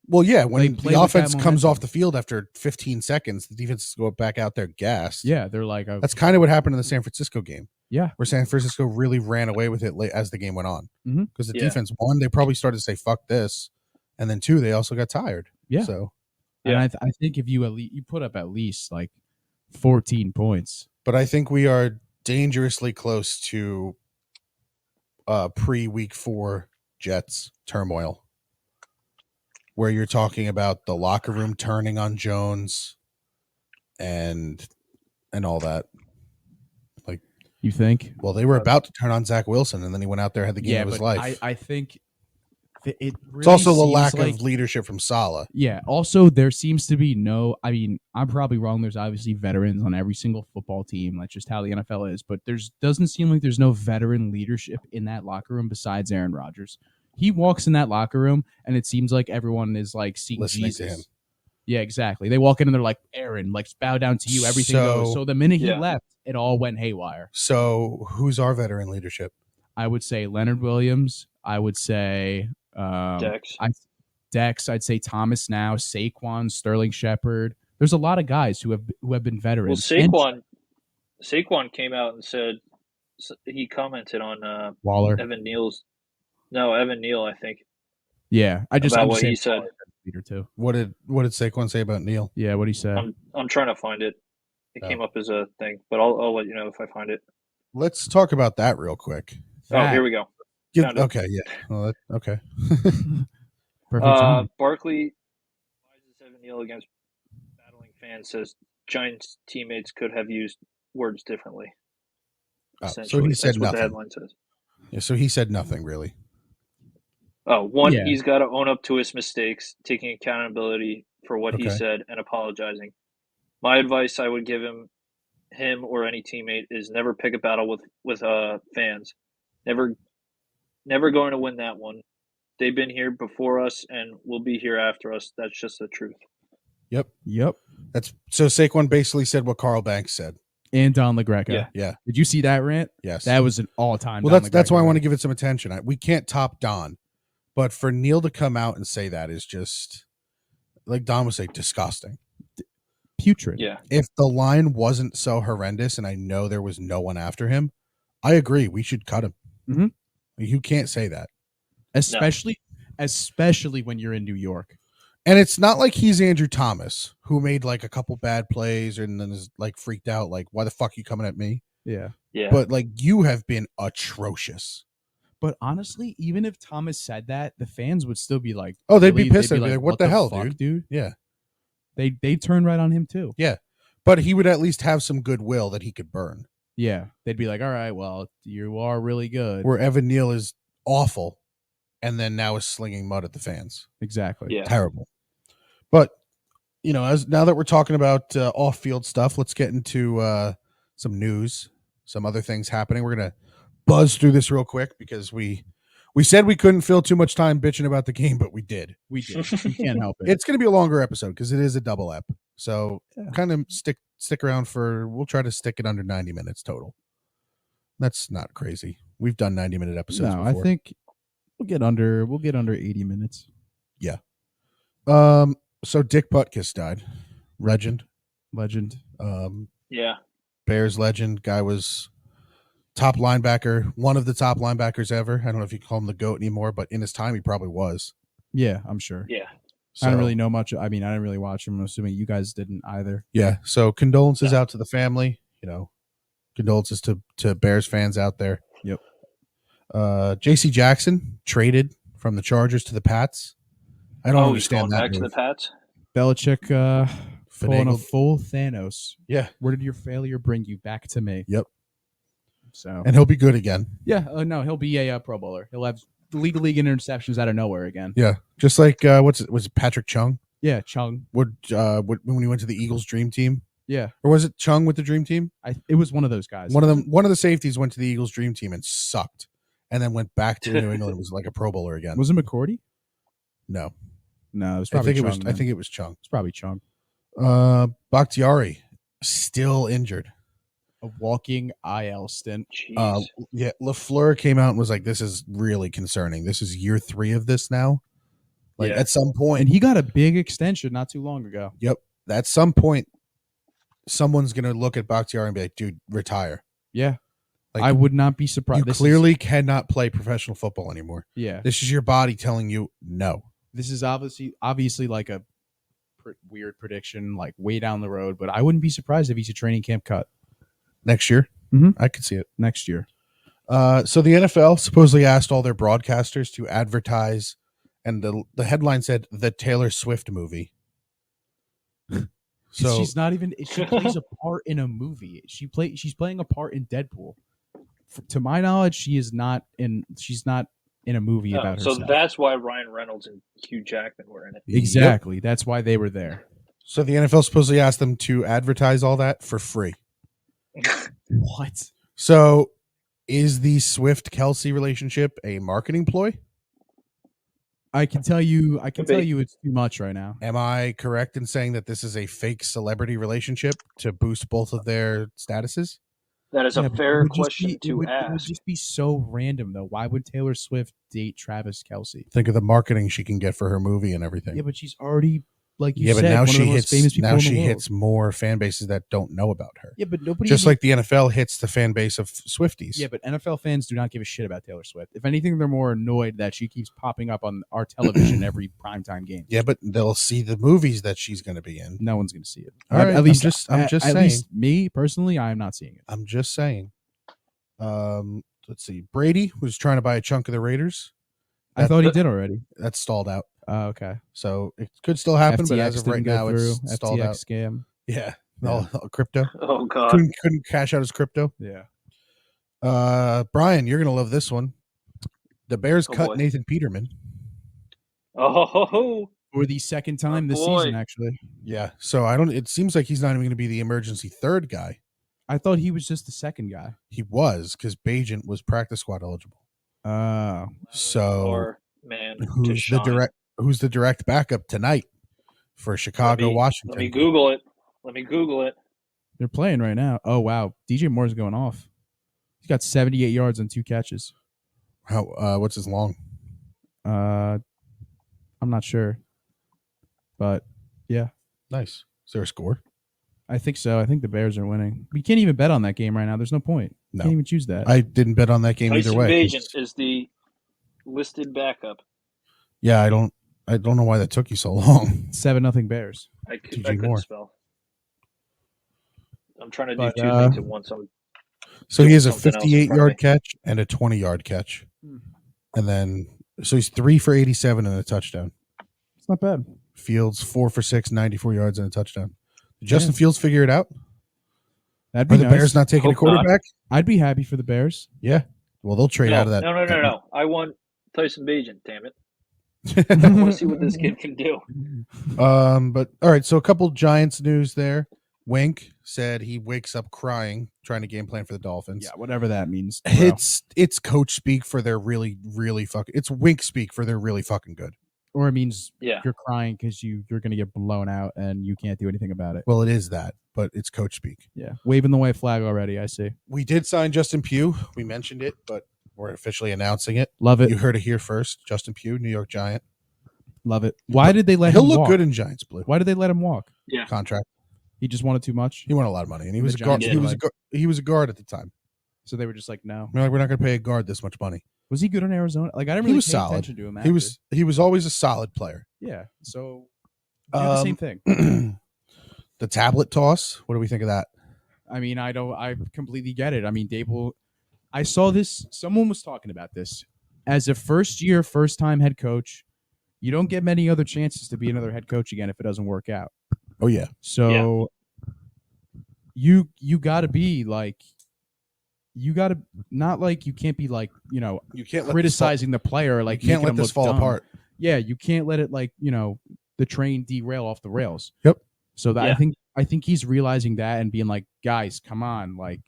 Well, yeah, when the offense comes off the field after 15 seconds, the defense go back out there gassed. Yeah, they're like... That's kind of what happened in the San Francisco game. Yeah. Where San Francisco really ran away with it as the game went on. Because the Mm-hmm. defense, 1, they probably started to say, fuck this. And then 2, they also got tired. Yeah. So, and I think if you put up at least 14 points. But I think we are dangerously close to pre-week 4 Jets turmoil, where you're talking about the locker room turning on Jones and all that. You think? Well, they were about to turn on Zach Wilson, and then he went out there and had the game of his life. I think it really it's also the lack of leadership from Saleh. Yeah. Also, there seems to be I'm probably wrong. There's obviously veterans on every single football team. That's just how the NFL is. But doesn't seem like there's no veteran leadership in that locker room besides Aaron Rodgers. He walks in that locker room, and it seems like everyone is seeing listening Jesus. to him. Yeah, exactly. They walk in and they're like, Aaron, bow down to you. Everything goes. So the minute he left, it all went haywire. So who's our veteran leadership? I would say Leonard Williams. I would say Dex. Dex. I'd say Thomas now, Saquon, Sterling Shepard. There's a lot of guys who have been veterans. Well, Saquon came out and said he commented on Waller. Evan Neal, I think. Yeah, about what he said. Too. What did Saquon say about Neal? Yeah, what he said. I'm trying to find it. It came up as a thing, but I'll let you know if I find it. Let's talk about that real quick. Here we go. Okay, yeah. Well, okay. Perfect. Barkley advises Evan Neal against battling fans, says Giants teammates could have used words differently. So he said That's nothing. what the headline says. Yeah, so he said nothing really. He's got to own up to his mistakes, taking accountability for what he said and apologizing. My advice I would give him or any teammate is never pick a battle with fans. Never going to win that one. They've been here before us and will be here after us. That's just the truth. Yep. That's so Saquon basically said what Carl Banks said. And Don LaGreca. Yeah. Did you see that rant? Yes. That was an all-time. Well, that's why I want to give it some attention. We can't top Don, but for Neal to come out and say that is just, like Don would say, disgusting. Putrid. Yeah. If the line wasn't so horrendous and I know there was no one after him, I agree. We should cut him. Mm-hmm. You can't say that. Especially when you're in New York. And it's not like he's Andrew Thomas, who made a couple bad plays and then is freaked out, why the fuck are you coming at me? Yeah. But you have been atrocious. But honestly, even if Thomas said that, the fans would still be like, oh, they'd be pissed. They'd be like, what the hell, fuck, dude? Yeah. They turn right on him too. Yeah. But he would at least have some goodwill that he could burn. Yeah. They'd be like, all right, well, you are really good. Where Evan Neal is awful and then now is slinging mud at the fans. Exactly. Yeah. Terrible. But, now that we're talking about off-field stuff, let's get into some news, some other things happening. We're going to buzz through this real quick because we said we couldn't fill too much time bitching about the game, but we did. We can't help it. It's going to be a longer episode because it is a double ep. So kind of stick around we'll try to stick it under 90 minutes total. That's not crazy. We've done 90-minute episodes before. I think we'll get under 80 minutes. Yeah. So Dick Butkus died. Legend. Legend. Yeah. Bears legend. Guy was top linebacker, one of the top linebackers ever. I don't know if you call him the GOAT anymore, but in his time, he probably was. Yeah, I'm sure. Yeah. So, I don't really know much. I mean, I didn't really watch him. I'm assuming you guys didn't either. Yeah. So condolences out to the family. Condolences to Bears fans out there. Yep. J.C. Jackson traded from the Chargers to the Pats. I don't understand that. Back to the Pats. Belichick pulling a full Thanos. Yeah. Where did your failure bring you back to me? Yep. So and he'll be good again. Yeah. No, he'll be a Pro Bowler. He'll have lead the league in interceptions out of nowhere again. Yeah. Just like was it Patrick Chung? Yeah, Chung. When he went to the Eagles dream team? Yeah. Or was it Chung with the dream team? It was one of those guys. One of the safeties went to the Eagles dream team and sucked, and then went back to New England and was like a Pro Bowler again. Was it McCourty? No, it was probably Chung. I think it was Chung. It's probably Chung. Bakhtiari still injured. A walking IL stint. Yeah, LaFleur came out and was like, "This is really concerning. This is year 3 of this now. Like at some point, and he got a big extension not too long ago. Yep. At some point, someone's gonna look at Bakhtiari and be like, "Dude, retire." Yeah. Like, I would not be surprised. You clearly cannot play professional football anymore. Yeah. This is your body telling you no. This is obviously like a weird prediction, like way down the road, but I wouldn't be surprised if he's a training camp cut. Next year? Mm-hmm. I could see it. Next year. So the NFL supposedly asked all their broadcasters to advertise, and the headline said, "The Taylor Swift movie." So she's not even. She plays a part in a movie. She's playing a part in Deadpool. To my knowledge, she's not in a movie about herself. So that's why Ryan Reynolds and Hugh Jackman were in it. Exactly. Yep. That's why they were there. So the NFL supposedly asked them to advertise all that for free. What? So is the Swift-Kelsey relationship a marketing ploy? I can tell you it's too much right now. Am I correct in saying that this is a fake celebrity relationship to boost both of their statuses? That is a fair question to ask. It would just be so random, though. Why would Taylor Swift date Travis Kelce? Think of the marketing she can get for her movie and everything. Yeah, but she's already, like you said, but now one she of the most famous people in the world. hits more fan bases that don't know about her. Yeah, but nobody. Just like the NFL hits the fan base of Swifties. Yeah, but NFL fans do not give a shit about Taylor Swift. If anything, they're more annoyed that she keeps popping up on our television every primetime game. Yeah, but they'll see the movies that she's going to be in. No one's going to see it. All right, at least I'm just saying. At least me personally, I am not seeing it. I'm just saying. Let's see. Brady was trying to buy a chunk of the Raiders. I thought he did already. That's stalled out. Oh, okay. So it could still happen, FTX but as of right now, it's FTX stalled out. Scam. Yeah. All crypto. Oh God. Couldn't cash out his crypto. Yeah. Brian, you're gonna love this one. The Bears cut boy. Nathan Peterman. Oh. For the second time this season, actually. Yeah. So it seems like he's not even going to be the emergency third guy. I thought he was just the second guy. He was, because Bajent was practice squad eligible. So who's the direct backup tonight for Chicago, Washington? Let me Google it. They're playing right now. Oh wow, DJ Moore's going off. He's got 78 yards and 2 catches. What's his long? I'm not sure, but yeah, nice. Is there a score? I think so. I think the Bears are winning. We can't even bet on that game right now. There's no point. No. Can't even choose that. I didn't bet on that game either way. Bajent is the listed backup. Yeah, I don't know why that took you so long. 7-0 Bears. I couldn't spell. I'm trying to do 2 things at once. So he has a 58-yard catch and a 20-yard catch. And then, so he's 3 for 87 and a touchdown. It's not bad. Fields 4 for 6, 94 yards and a touchdown. Did Justin Fields figure it out? That'd be Are the nice. Bears not taking a quarterback? I'd be happy for the Bears. Yeah. Well, they'll trade out of that. No. I want Tyson Bajent, damn it. I want to see what this kid can do. But all right, so a couple Giants news there. Wink said he wakes up crying, trying to game plan for the Dolphins. Yeah, whatever that means. Bro. It's coach speak for they're really, really fucking. It's Wink speak for they're really fucking good. Or it means you're crying because you're going to get blown out and you can't do anything about it. Well, it is that, but it's coach speak. Yeah, waving the white flag already. I see. We did sign Justin Pugh. We mentioned it, but we're officially announcing it. Love it. You heard it here first. Justin Pugh, New York Giant. Love it. Why did they let him walk? He'll look good in Giants blue. Why did they let him walk? Yeah. Contract. He just wanted too much. He wanted a lot of money, and he was a guard. He was a guard at the time. So they were just like, no. We're not going to pay a guard this much money. Was he good in Arizona? Like I didn't really pay attention to him. After. He was always a solid player. Yeah. So the same thing. The tablet toss. What do we think of that? I mean, I completely get it. I mean, Dable. I saw this. Someone was talking about this as a first-time head coach. You don't get many other chances to be another head coach again if it doesn't work out. Oh yeah. So you got to be like, you got to not like you can't be like you can't criticizing the player like you can't let this fall apart. Yeah, you can't let it like the train derail off the rails. Yep. So that I think he's realizing that and being like, guys, come on, like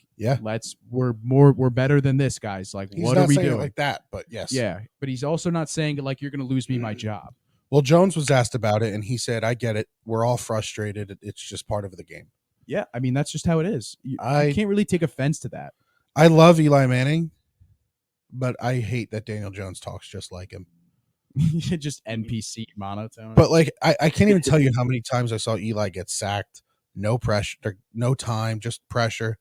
we're better than this, guys. Like he's what not are we saying doing? It like that, but yes. Yeah, but he's also not saying like you're going to lose me my job. Well, Jones was asked about it, and he said, "I get it. We're all frustrated. It's just part of the game." Yeah, I mean that's just how it is. You can't really take offense to that. I love Eli Manning, but I hate that Daniel Jones talks just like him. Just NPC monotone. But like, I can't even tell you how many times I saw Eli get sacked. No pressure, no time, just pressure.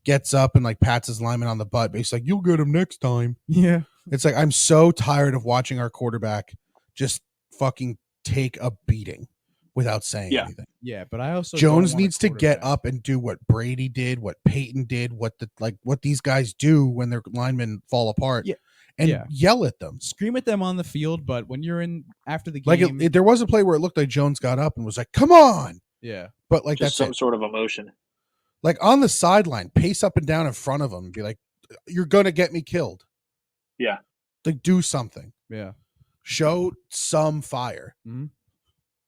Gets up and like pats his lineman on the butt. But he's like, "You'll get him next time." Yeah, it's like I'm so tired of watching our quarterback just fucking take a beating without saying anything. Yeah, but I also Jones needs to get up and do what Brady did, what Peyton did, what these guys do when their linemen fall apart. Yeah. And yell at them, scream at them on the field. But when you're in after the game, like there was a play where it looked like Jones got up and was like, "Come on!" Yeah, but like just that's sort of emotion. Like on the sideline, pace up and down in front of him, and be like, "You're gonna get me killed." Yeah, like do something. Yeah, show some fire. Mm-hmm.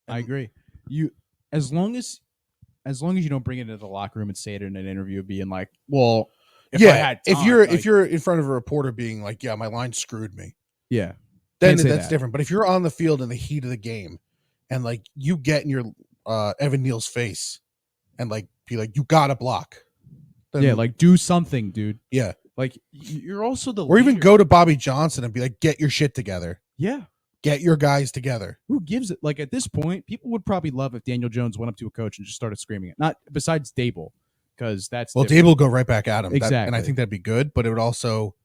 I agree. You as long as you don't bring it into the locker room and say it in an interview, being like, "Well." If you're in front of a reporter being like, "Yeah, my line screwed me," then that's different. But if you're on the field in the heat of the game, and like you get in your Evan Neal's face, and like be like, "You gotta block," then, like do something, dude. Yeah, like you're also the or leader. even go to Bobby Johnson and be like, "Get your shit together." Yeah, get your guys together. Who gives it? Like at this point, people would probably love if Daniel Jones went up to a coach and just started screaming it. Not besides Dable. Because that's Dable will go right back at him. Exactly. And I think that'd be good, but it would also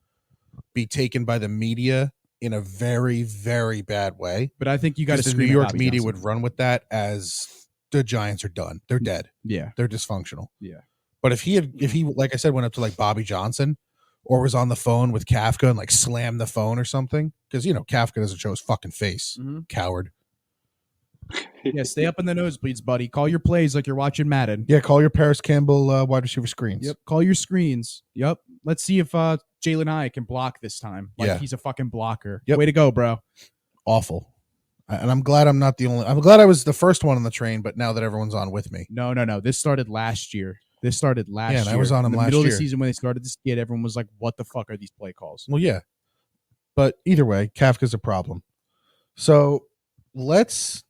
be taken by the media in a very, very bad way. But I think you got to the New York media would run with that as the Giants are done. They're dead. Yeah. They're dysfunctional. Yeah. But if he like I said, went up to like Bobby Johnson or was on the phone with Kafka and like slammed the phone or something, because Kafka doesn't show his fucking face. Mm-hmm. Coward. Yeah, stay up in the nosebleeds, buddy. Call your plays like you're watching Madden. Yeah, call your Paris Campbell wide receiver screens. Yep, call your screens. Yep. Let's see if Jalen I can block this time. Like he's a fucking blocker. Yep. Way to go, bro. Awful. And I'm glad I'm not the only. I'm glad I was the first one on the train, but now that everyone's on with me. No. This started last year. Yeah, and I was on him in the last middle year. Of the season when they started this skit, everyone was like, "What the fuck are these play calls?" Well, yeah. But either way, Kafka's a problem. So let's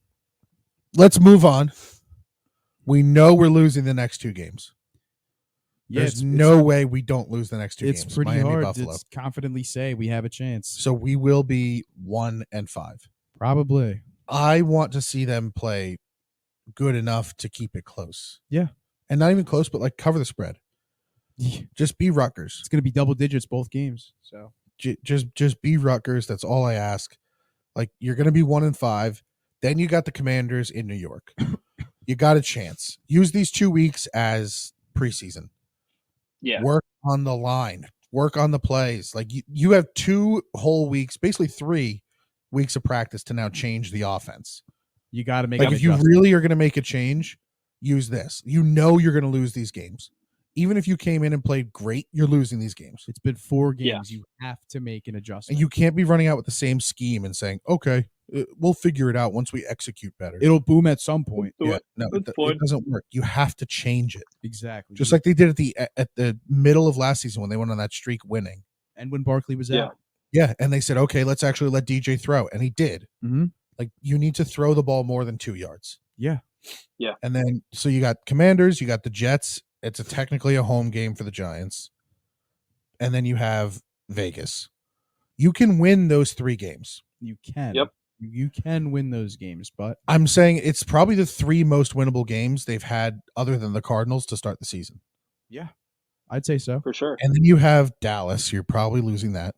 move on. We know we're losing the next two games. Yeah, There's no way we don't lose the next two games. It's pretty Miami, hard Buffalo. to confidently say we have a chance. So we will be 1-5. Probably. I want to see them play good enough to keep it close. Yeah. And not even close, but like cover the spread. Just be Rutgers. It's going to be double digits both games. So just be Rutgers. That's all I ask. Like you're going to be 1-5. Then you got the Commanders in New York. You got a chance. Use these 2 weeks as preseason. Yeah. Work on the line. Work on the plays. Like you have 2 whole weeks, basically 3 weeks of practice to now change the offense. You got to make like if you really are going to make a change, use this. You're going to lose these games. Even if you came in and played great, you're losing these games. It's been 4 games. Yeah. You have to make an adjustment. And you can't be running out with the same scheme and saying, "Okay, we'll figure it out once we execute better." It'll boom at some point. Yeah, no, it doesn't work. You have to change it. Exactly. Just like they did at the middle of last season when they went on that streak winning. And when Barkley was out. Yeah, and they said, "Okay, let's actually let DJ throw." And he did. Mm-hmm. Like, you need to throw the ball more than 2 yards. Yeah. Yeah. And then, so you got Commanders, you got the Jets. It's technically a home game for the Giants. And then you have Vegas. You can win those 3 games. You can. Yep. You can win those games, but I'm saying it's probably the 3 most winnable games they've had other than the Cardinals to start the season. Yeah, I'd say so. For sure. And then you have Dallas. You're probably losing that.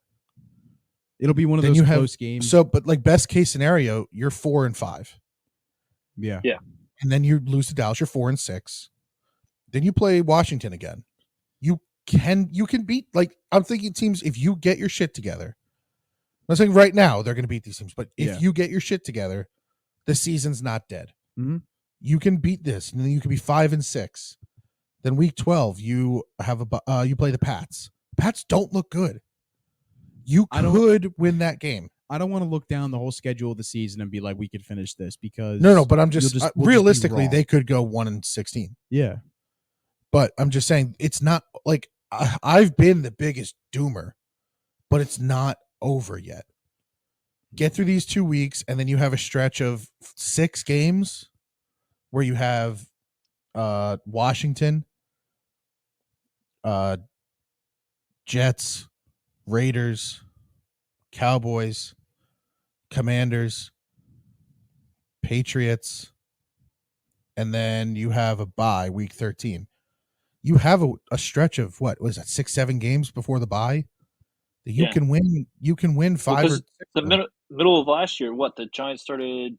It'll be one of those close games. So, but like best case scenario, you're 4-5. Yeah. Yeah. And then you lose to Dallas, you're 4-6. Then you play Washington again. You can beat, like, I'm thinking teams, if you get your shit together. I'm not saying right now they're going to beat these teams, but if you get your shit together, the season's not dead. Mm-hmm. You can beat this, and then you can be 5-6. Then week 12, you have you play the Pats. Pats don't look good. You could win that game. I don't want to look down the whole schedule of the season and be like, we could finish this because no, but I'm just we'll realistically just they could go 1-16. Yeah, but I'm just saying it's not like I've been the biggest doomer, but it's not over yet. Get through these 2 weeks, and then you have a stretch of 6 games where you have Washington, Jets, Raiders, Cowboys, Commanders, Patriots, and then you have a bye week 13. You have a stretch of what was that 6-7 games before the bye that you can win. You can win 5 or 6. The middle of last year, the Giants started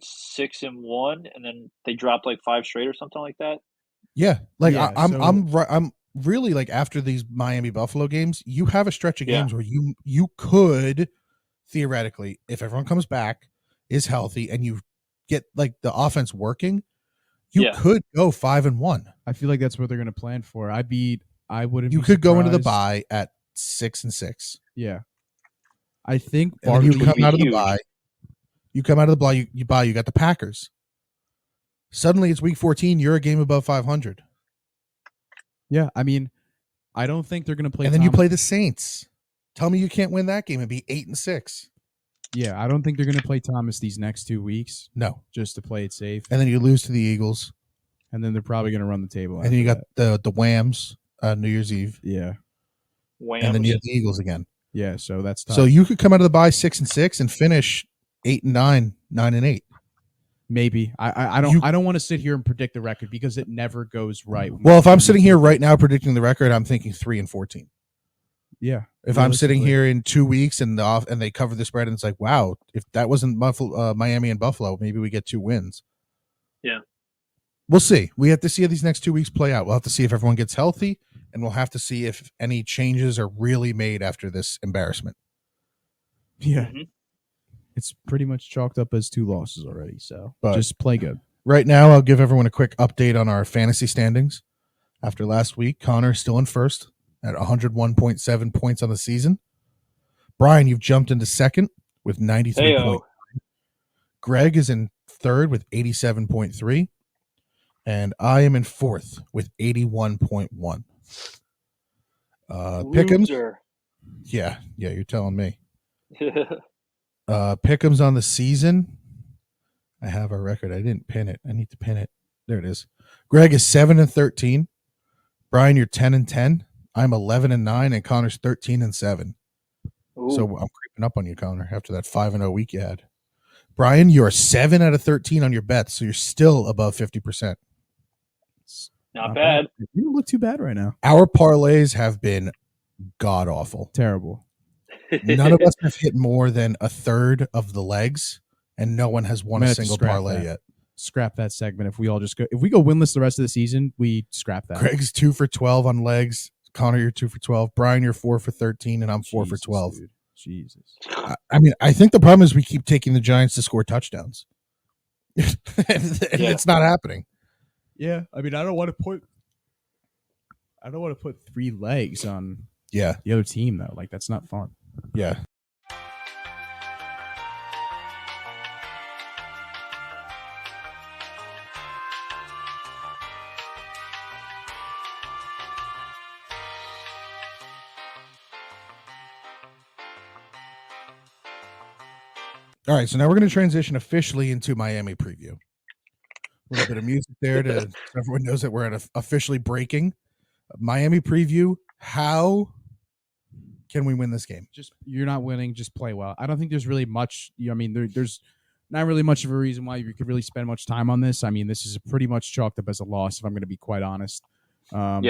6-1, and then they dropped like 5 straight or something like that. Yeah, like I'm really like after these Miami Buffalo games, you have a stretch of games where you could theoretically, if everyone comes back, is healthy, and you get like the offense working, you could go 5-1. I feel like that's what they're going to plan for. I wouldn't. You could go into the bye at 6-6. Yeah, I think. And then you come out of the bye. You come out of the bye. You got the Packers. Suddenly, it's week 14. You're a game above 500. Yeah, I mean, I don't think they're going to play. And then you play the Saints. Tell me you can't win that game and be 8-6. Yeah, I don't think they're going to play Thomas these next 2 weeks. No, just to play it safe. And then you lose to the Eagles. And then they're probably going to run the table. And then you got the Whams New Year's Eve. Yeah. Whams. And then you have the Eagles again. Yeah, so that's tough. So you could come out of the bye 6-6 and finish 8-9, 9-8. Maybe. I don't want to sit here and predict the record because it never goes right. Well, if I'm sitting here right now predicting the record, I'm thinking 3-14. Yeah. If I'm sitting here in 2 weeks and they cover the spread and it's like, wow, if that wasn't Miami and Buffalo, maybe we get 2 wins. Yeah. We'll see. We have to see how these next 2 weeks play out. We'll have to see if everyone gets healthy, and we'll have to see if any changes are really made after this embarrassment. Yeah. Mm-hmm. It's pretty much chalked up as 2 losses already, so just play good. Right now, I'll give everyone a quick update on our fantasy standings. After last week, Connor's still in first at 101.7 points on the season. Brian, you've jumped into second with 93 points. Greg is in third with 87.3. And I am in fourth with 81.1. Pick'ems. Yeah, you're telling me. Pick'ems on the season. I have our record. I didn't pin it. I need to pin it. There it is. Greg is 7-13. Brian, you're 10-10. I'm 11-9, and Connor's 13-7. So I'm creeping up on you, Connor, after that 5-0 week you had. Brian, you're 7 out of 13 on your bets, so you're still above 50%. Not bad. You don't look too bad right now. Our parlays have been god awful. Terrible. None of us have hit more than a third of the legs, and no one has won a single parlay yet. Scrap that segment. If we go winless the rest of the season, we scrap that. Greg's 2 for 12 on legs. Connor, you're 2 for 12. Brian, you're 4 for 13, and I'm 4 for 12. Dude. Jesus. I mean, I think the problem is we keep taking the Giants to score touchdowns. and it's not happening. Yeah. I mean, I don't want to put 3 legs on the other team, though. Like, that's not fun. Yeah. All right, so now we're going to transition officially into Miami preview. A little bit of music there so everyone knows that we're at officially breaking. Miami preview. How can we win this game? Just you're not winning. Just play well. I don't think there's really much. I mean, there's not really much of a reason why you could really spend much time on this. I mean, this is pretty much chalked up as a loss, if I'm going to be quite honest.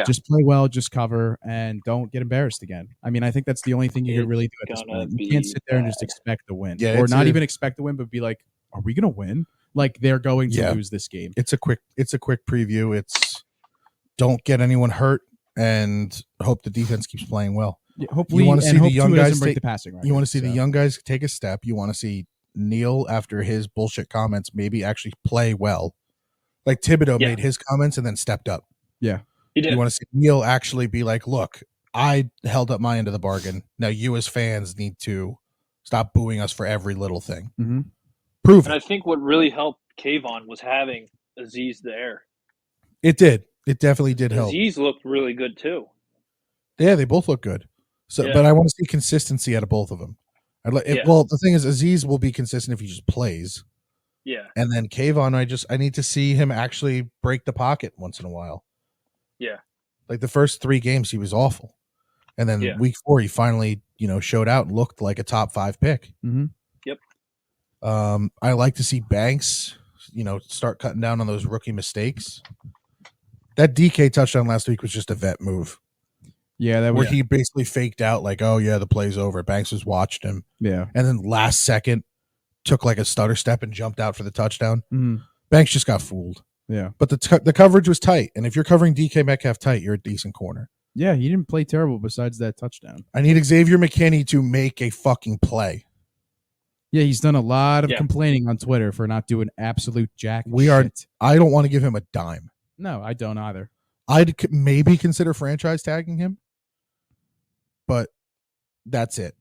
Just play well, just cover, and don't get embarrassed again. I mean, I think that's the only thing you can really do at this point. You can't sit there and just expect to win, or not even expect to win, but be like, "Are we going to win?" Like they're going to lose this game. It's a quick preview. It's don't get anyone hurt and hope the defense keeps playing well. Yeah, hopefully, you want to see the young guys break the passing record. You want to see the young guys take a step. You want to see Neil, after his bullshit comments, maybe actually play well. Like Thibodeau made his comments and then stepped up. Yeah. He did. You want to see Neil actually be like, look, I held up my end of the bargain. Now you as fans need to stop booing us for every little thing. Mm-hmm. Prove it. And I think what really helped Kayvon was having Aziz there. It did. It definitely did help. Aziz looked really good too. Yeah, they both look good. So, but I want to see consistency out of both of them. Well, the thing is, Aziz will be consistent if he just plays. Yeah. And then Kayvon, I need to see him actually break the pocket once in a while. Yeah. Like the first 3 games, he was awful. And then week 4, he finally, showed out and looked like a top 5 pick. Mm-hmm. Yep. I like to see Banks, start cutting down on those rookie mistakes. That DK touchdown last week was just a vet move. Yeah, where he basically faked out like, oh yeah, the play's over. Banks was watched him. Yeah. And then last second took like a stutter step and jumped out for the touchdown. Mm-hmm. Banks just got fooled. Yeah. But the coverage was tight. And if you're covering DK Metcalf tight, you're a decent corner. Yeah, he didn't play terrible besides that touchdown. I need Xavier McKinney to make a fucking play. Yeah, he's done a lot of complaining on Twitter for not doing absolute jack shit. I don't want to give him a dime. No, I don't either. I'd maybe consider franchise tagging him. But that's it.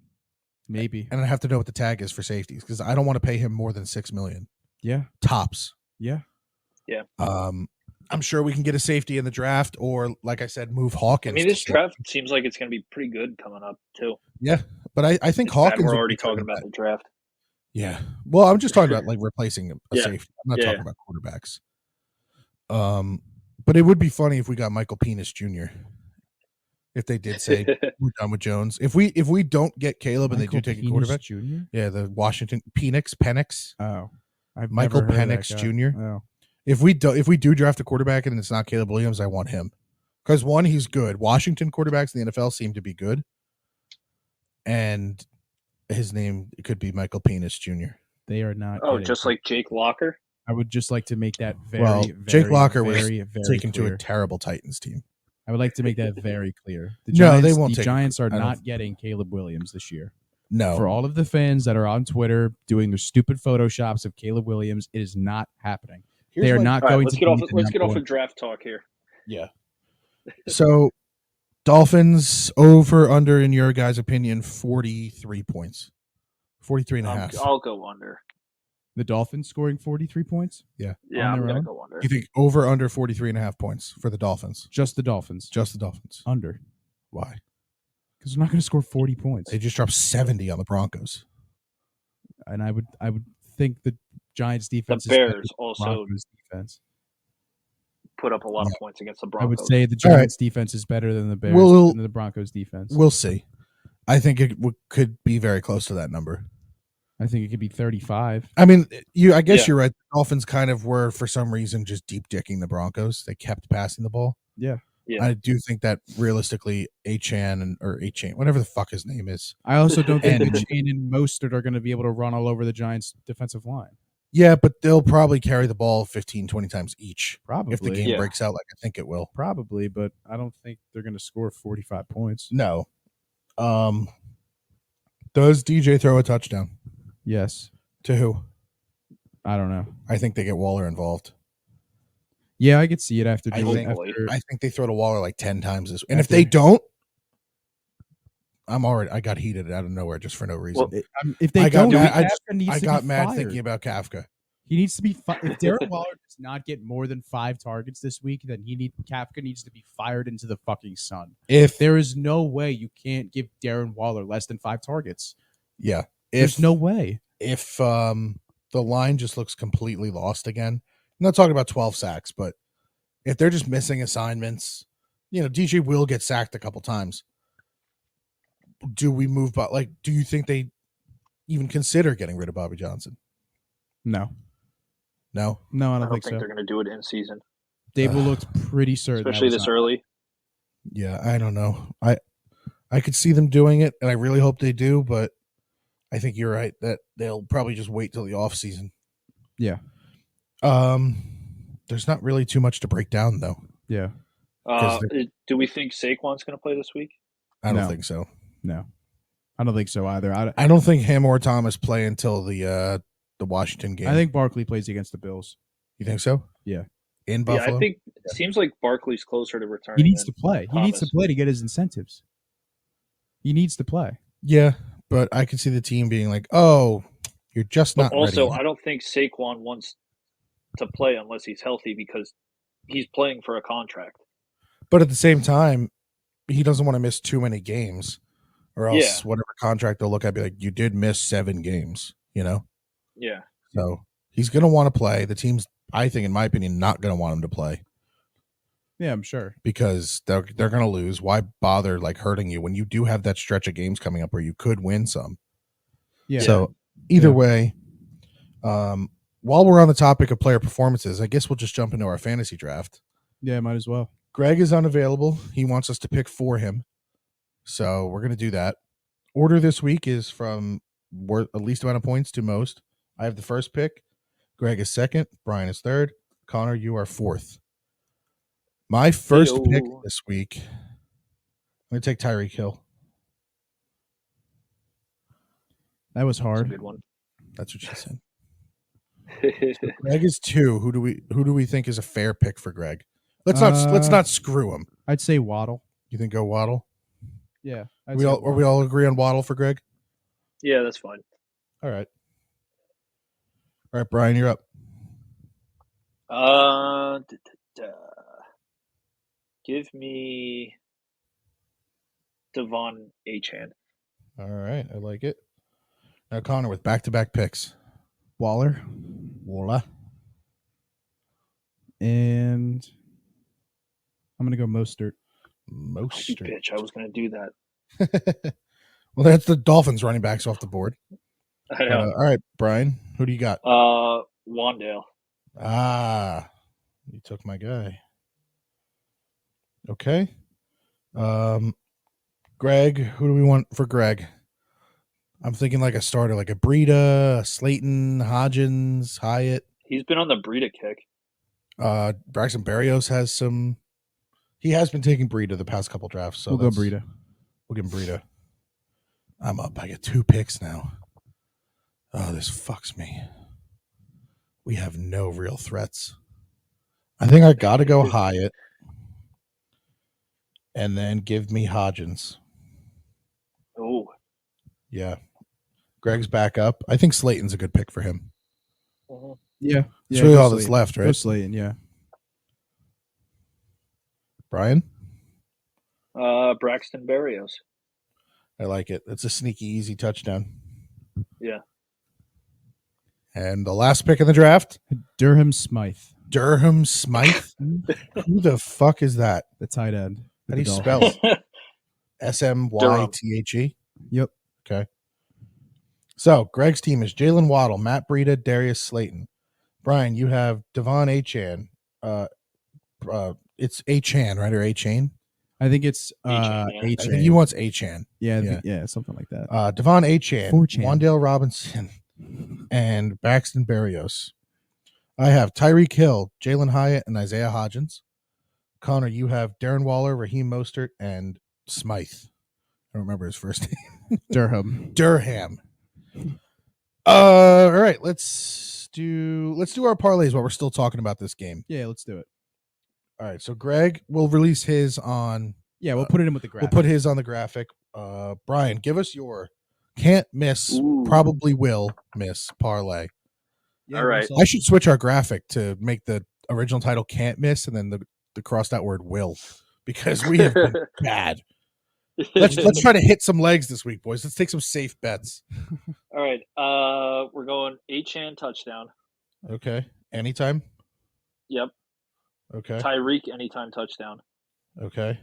Maybe. And I have to know what the tag is for safeties because I don't want to pay him more than $6 million. Yeah. Tops. Yeah. Yeah. I'm sure we can get a safety in the draft or, like I said, move Hawkins. I mean, this draft seems like it's going to be pretty good coming up, too. Yeah. But I think Hawkins. We're already talking about the draft. Yeah. Well, I'm just talking about like replacing a safety. I'm not talking about quarterbacks. But it would be funny if we got Michael Penis Jr. If they did say we're done with Jones, if we don't get Caleb and they do take a quarterback, Jr. The Washington Penix. Oh, Michael Penix Jr. Oh, if we do draft a quarterback and it's not Caleb Williams, I want him because one, he's good. Washington quarterbacks in the NFL seem to be good, and his name could be Michael Penis Jr. They are not. Oh, just like Jake Locker. I would just like to make that very Jake Locker was clear. taken to a terrible Titans team. I would like to make that very clear. They won't. The Giants are not getting Caleb Williams this year. No. For all of the fans that are on Twitter doing their stupid photoshops of Caleb Williams, it is not happening. They are not going to. Let's get off of draft talk here. Yeah. So, Dolphins over under in your guys' opinion 43 points, 43 and a half. I'll go under. The Dolphins scoring 43 points? Yeah. Yeah, I'm going to go under. You think over under 43 and a half points for the Dolphins? Just the Dolphins. Just the Dolphins. Under. Why? Because they're not going to score 40 points. They just dropped 70 on the Broncos. And I would think the Giants defense the Bears also defense put up a lot of points against the Broncos. I would say the Giants defense is better than the Bears and the Broncos defense. We'll see. I think it could be very close to that number. I think it could be 35. I mean, I guess you're right. The Dolphins kind of were, for some reason, just deep dicking the Broncos. They kept passing the ball. Yeah. I do think that realistically, Achane, whatever the fuck his name is. I also don't think Achane and Mostert are going to be able to run all over the Giants' defensive line. Yeah, but they'll probably carry the ball 15, 20 times each. Probably. If the game breaks out like I think it will. Probably, but I don't think they're going to score 45 points. No. Does DJ throw a touchdown? Yes. To who? I don't know. I think they get Waller involved. Yeah, I could see it after. I think they throw to Waller like 10 times this. And if they don't, I got heated out of nowhere just for no reason. Well, if they don't, I got mad thinking about Kafka. He needs to be. If Darren Waller does not get more than 5 targets this week, then Kafka needs to be fired into the fucking sun. If there is no way you can't give Darren Waller less than 5 targets. Yeah, there's no way. If the line just looks completely lost again, I'm not talking about 12 sacks, but if they're just missing assignments, DJ will get sacked a couple times. do we move? Like, do you think they even consider getting rid of Bobby Johnson? No. I don't think so. They're going to do it in season. Dable looked pretty certain, especially this early. Yeah, I don't know. I could see them doing it, and I really hope they do. But I think you're right that they'll probably just wait till the off season. Yeah. There's not really too much to break down, though. Yeah. Do we think Saquon's going to play this week? I don't think so. No, I don't think so either. I don't think him or Thomas play until the Washington game. I think Barkley plays against the Bills. You think so? Yeah. In Buffalo? Yeah, I think it seems like Barkley's closer to returning. He needs to play. Thomas. He needs to play to get his incentives. He needs to play. Yeah, but I could see the team being like, "Oh, you're just not also, ready." I don't think Saquon wants to play unless he's healthy because he's playing for a contract. But at the same time, he doesn't want to miss too many games, or else whatever contract they'll look at, be like, "You did miss 7 games," you know? Yeah. So he's going to want to play. The team's, I think, in my opinion, not going to want him to play. Yeah, I'm sure. Because they're going to lose. Why bother like hurting you when you do have that stretch of games coming up where you could win some? Yeah. So either way, while we're on the topic of player performances, I guess we'll just jump into our fantasy draft. Yeah, might as well. Greg is unavailable. He wants us to pick for him. So we're going to do that. Order this week is from least amount of points to most. I have the first pick. Greg is second. Brian is third. Connor, you are fourth. My first pick this week, I'm going to take Tyreek Hill. That was hard. That's a good one. That's what she said. So Greg is 2. Who do we think is a fair pick for Greg? Let's not screw him. I'd say Waddle. You think go Waddle? Yeah. We all agree on Waddle for Greg? Yeah, that's fine. All right, Brian, you're up. Give me Devon Achane. All right, I like it. Now Connor with back-to-back picks. Waller. And I'm going to go Mostert. You bitch, I was going to do that. Well, that's the Dolphins running backs off the board. I know. All right, Brian, who do you got? Wandale. You took my guy. Okay. Greg, who do we want for Greg? I'm thinking like a starter, like a Breida, Slayton, Hodgins, Hyatt. He's been on the Breida kick. Braxton Berrios has some. He has been taking Breida the past couple drafts. So we'll go Breida. We'll give him Breida. I'm up. I get 2 picks now. Oh, this fucks me. We have no real threats. I think I got to go Hyatt. And then give me Hodgins. Oh. Yeah. Greg's back up. I think Slayton's a good pick for him. Mm-hmm. Yeah. It's really all that's left, right? Go Slayton, yeah. Brian? Braxton Berrios. I like it. It's a sneaky, easy touchdown. Yeah. And the last pick in the draft? Durham Smythe. Durham Smythe? Who the fuck is that? The tight end. How do you spell it? Smythe? Yep. Okay. So Greg's team is Jalen Waddle, Matt Breida, Darius Slayton. Brian, you have Devon Achane. It's Achane, right? Or Achane? I think it's Achane. I think he wants Achane. Yeah, something like that. Devon Achane, Forchan. Wan'Dale Robinson, and Braxton Berrios. I have Tyreek Hill, Jalen Hyatt, and Isaiah Hodgins. Connor, you have Darren Waller, Raheem Mostert, and Smythe. I don't remember his first name. Durham. All right, let's do our parlays while we're still talking about this game. Yeah, let's do it. All right, so Greg will release his on. Yeah, we'll put it in with the graphic. We'll put his on the graphic. Brian, give us your can't miss, probably will miss parlay. Yeah, all right. I should switch our graphic to make the original title can't miss and then the crossed out word will, because we have been bad. Let's try to hit some legs this week, boys. Let's take some safe bets. All right. We're going Achane touchdown. Okay. Anytime? Yep. Okay. Tyreek anytime touchdown. Okay.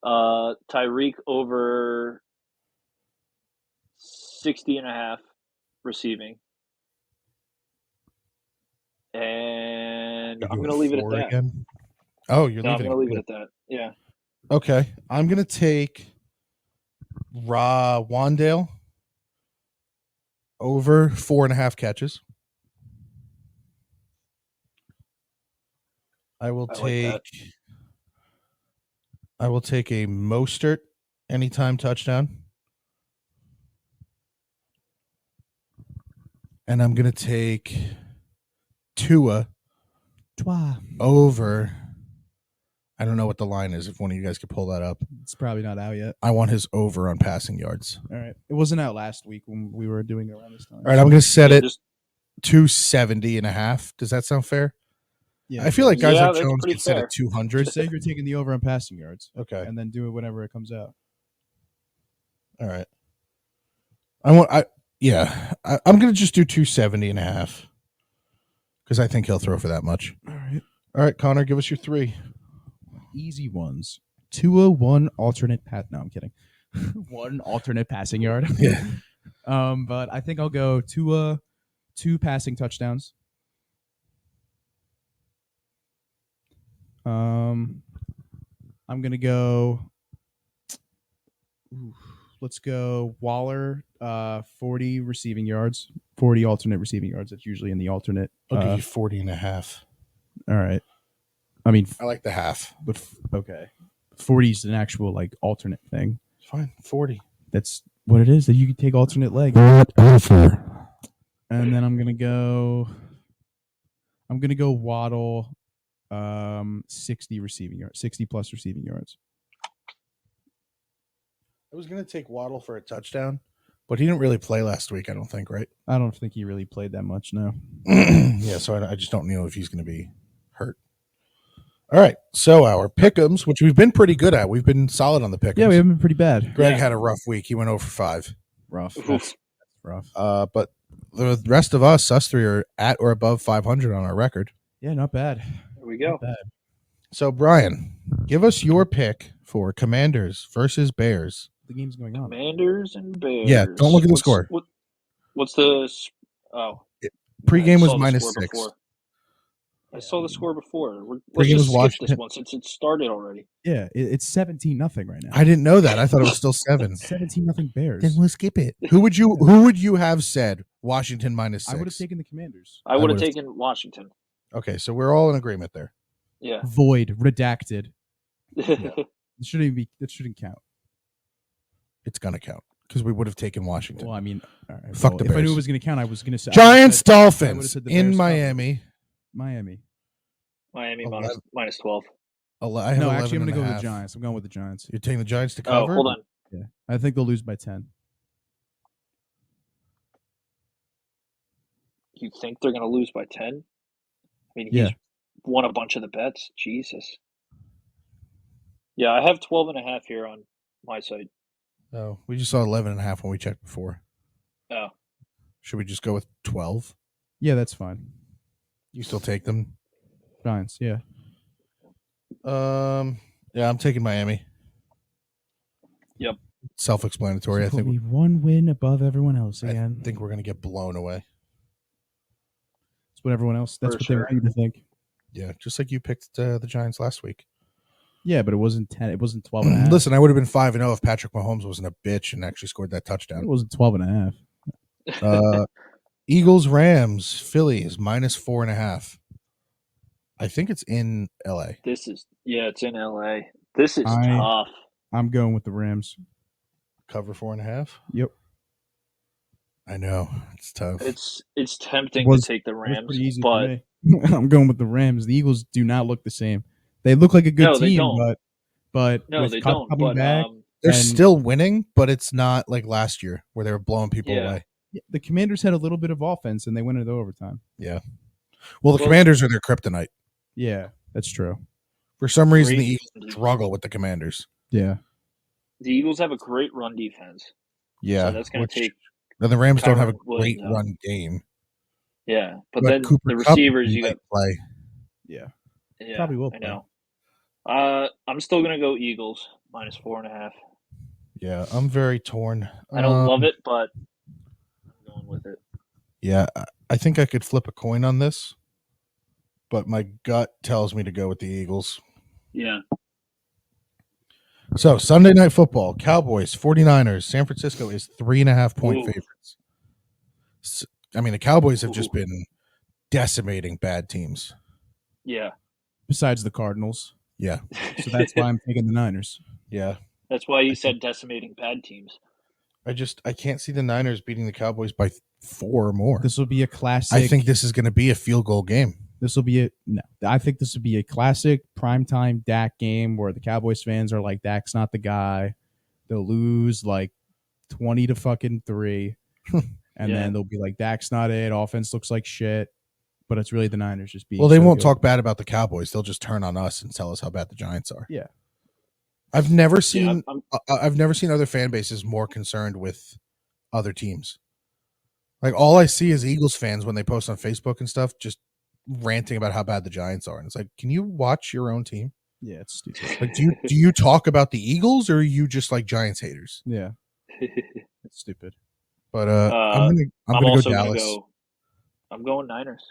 Tyreek over 60.5 receiving. And I'm going to leave it at that. Again? Oh, you're leaving it. I'm going to leave it at that. Yeah. Okay. I'm going to take Wandale over 4.5 catches. I will take a Mostert anytime touchdown. And I'm going to take Tua over. I don't know what the line is. If one of you guys could pull that up. It's probably not out yet. I want his over on passing yards. All right. It wasn't out last week when we were doing it around this time. All right, I'm going to set it 270.5. Does that sound fair? Yeah. I feel like guys like Jones could set it 200. Just say you're taking the over on passing yards. Okay. And then do it whenever it comes out. All right. I'm going to just do 270.5 because I think he'll throw for that much. All right, Connor, give us your 3. Easy ones. Tua, 1 alternate pass. No, I'm kidding. 1 alternate passing yard. Yeah. But I think I'll go Tua, 2 passing touchdowns. I'm gonna go. Let's go Waller, 40 receiving yards, 40 alternate receiving yards. That's usually in the alternate. I'll give you 40.5. All right. I mean, I like the half, but okay. 40 is an actual like alternate thing. Fine, 40. That's what it is. That you can take alternate leg. And then I'm gonna go Waddle, 60 receiving yards, 60 plus receiving yards. I was going to take Waddle for a touchdown, but he didn't really play last week, I don't think, right? I don't think he really played that much, no. Yeah, so I just don't know if he's going to be hurt. All right, so our pick'ems, which we've been pretty good at. We've been solid on the pick'ems. Yeah, we haven't been pretty bad. Greg had a rough week. He went over 5. Rough. That's rough. But the rest of us 3 are at or above 500 on our record. Yeah, not bad. There we go. So, Brian, give us your pick for Commanders versus Bears. The game's going on. Commanders and Bears. Yeah, don't look at the score. What's the pregame was -6. I saw the score before. Let's just skip this one since it started already. Yeah, it's 17-0 right now. I didn't know that. I thought it was still 7. 17-0 Bears. Then we'll skip it. Who would you have said Washington -6? I would have taken the Commanders. I would have taken Washington. Okay, so we're all in agreement there. Yeah. Void, redacted. Yeah. It shouldn't count. It's gonna count because we would have taken Washington. Well, I mean, all right, fuck the Bears. If I knew it was going to count, I was going to say Giants Dolphins in Miami. Miami minus 12. I have actually, I'm going to go with the Giants. I'm going with the Giants. You're taking the Giants to cover? Oh, hold on. Yeah, I think they'll lose by 10. You think they're going to lose by 10? I mean, he's won a bunch of the bets. Jesus. Yeah, I have 12.5 here on my side. Oh, we just saw 11.5 when we checked before. Oh. Should we just go with 12? Yeah, that's fine. You still take them? Giants, yeah. Yeah, I'm taking Miami. Yep. Self-explanatory. So I think we one win above everyone else again. I think we're going to get blown away. That's what everyone else. That's For what sure. they want you to think. Yeah, just like you picked the Giants last week. Yeah, but it wasn't 10. It wasn't 12.5. Listen, I would have been 5-0 if Patrick Mahomes wasn't a bitch and actually scored that touchdown. It wasn't 12.5. Eagles, Rams, Philly is -4.5. I think it's in LA. It's in LA. This is tough. I'm going with the Rams. Cover 4.5. Yep. I know it's tough. It's tempting to take the Rams, pretty easy but for me. I'm going with the Rams. The Eagles do not look the same. They look like a good team, but no, they Cup don't. coming But back, they're still winning, but it's not like last year where they were blowing people away. The Commanders had a little bit of offense, and they went into overtime. Yeah. Well, the Commanders are their kryptonite. Yeah, that's true. For some reason, the Eagles struggle with the Commanders. Yeah. The Eagles have a great run defense. Yeah. So that's going to take. And the Rams don't have a Williams great run game. Yeah, but then Cooper the Kupp receivers you got play. Yeah. Probably will. I know. I'm still going to go Eagles -4.5. Yeah, I'm very torn. I don't love it, but Yeah, I think I could flip a coin on this, but my gut tells me to go with the Eagles. Yeah. So Sunday Night Football, Cowboys, 49ers. San Francisco is 3.5-point favorites. I mean, the Cowboys have just been decimating bad teams. Yeah. Besides the Cardinals. Yeah. So that's why I'm taking the Niners. Yeah. That's why you said decimating bad teams. I can't see the Niners beating the Cowboys by 4 or more. This will be a classic. I think this is going to be a field goal game. I think this would be a classic primetime Dak game where the Cowboys fans are like, Dak's not the guy. They'll lose like 20-3. And then they'll be like, Dak's not it. Offense looks like shit. But it's really the Niners just being. Well, they won't good. talk bad about the Cowboys. They'll just turn on us and tell us how bad the Giants are. Yeah. I've never seen other fan bases more concerned with other teams. Like, all I see is Eagles fans when they post on Facebook and stuff, just ranting about how bad the Giants are. And it's like, can you watch your own team? Yeah, it's stupid. Like, do you talk about the Eagles, or are you just like Giants haters? Yeah. It's stupid. But I'm gonna go Dallas. I'm going Niners.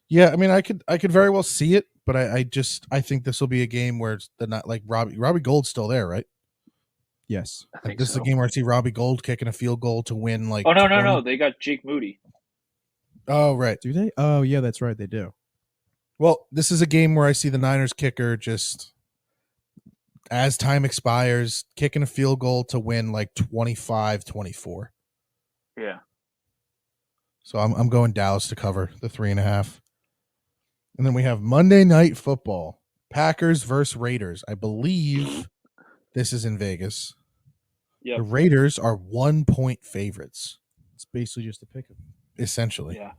Yeah, I mean, I could very well see it, but I think this will be a game where it's not like Robbie Gold's still there, right? Yes. I think this is a game where I see Robbie Gold kicking a field goal to win. Like, oh no, they got Jake Moody. Oh right, do they? Oh yeah, that's right, they do. Well, this is a game where I see the Niners kicker just, as time expires, kicking a field goal to win like 25-24. Yeah. So I'm going Dallas to cover the 3.5. And then we have Monday Night Football, Packers versus Raiders. I believe this is in Vegas. Yep. The Raiders are 1-point favorites. It's basically just a pick 'em. Essentially. Yeah.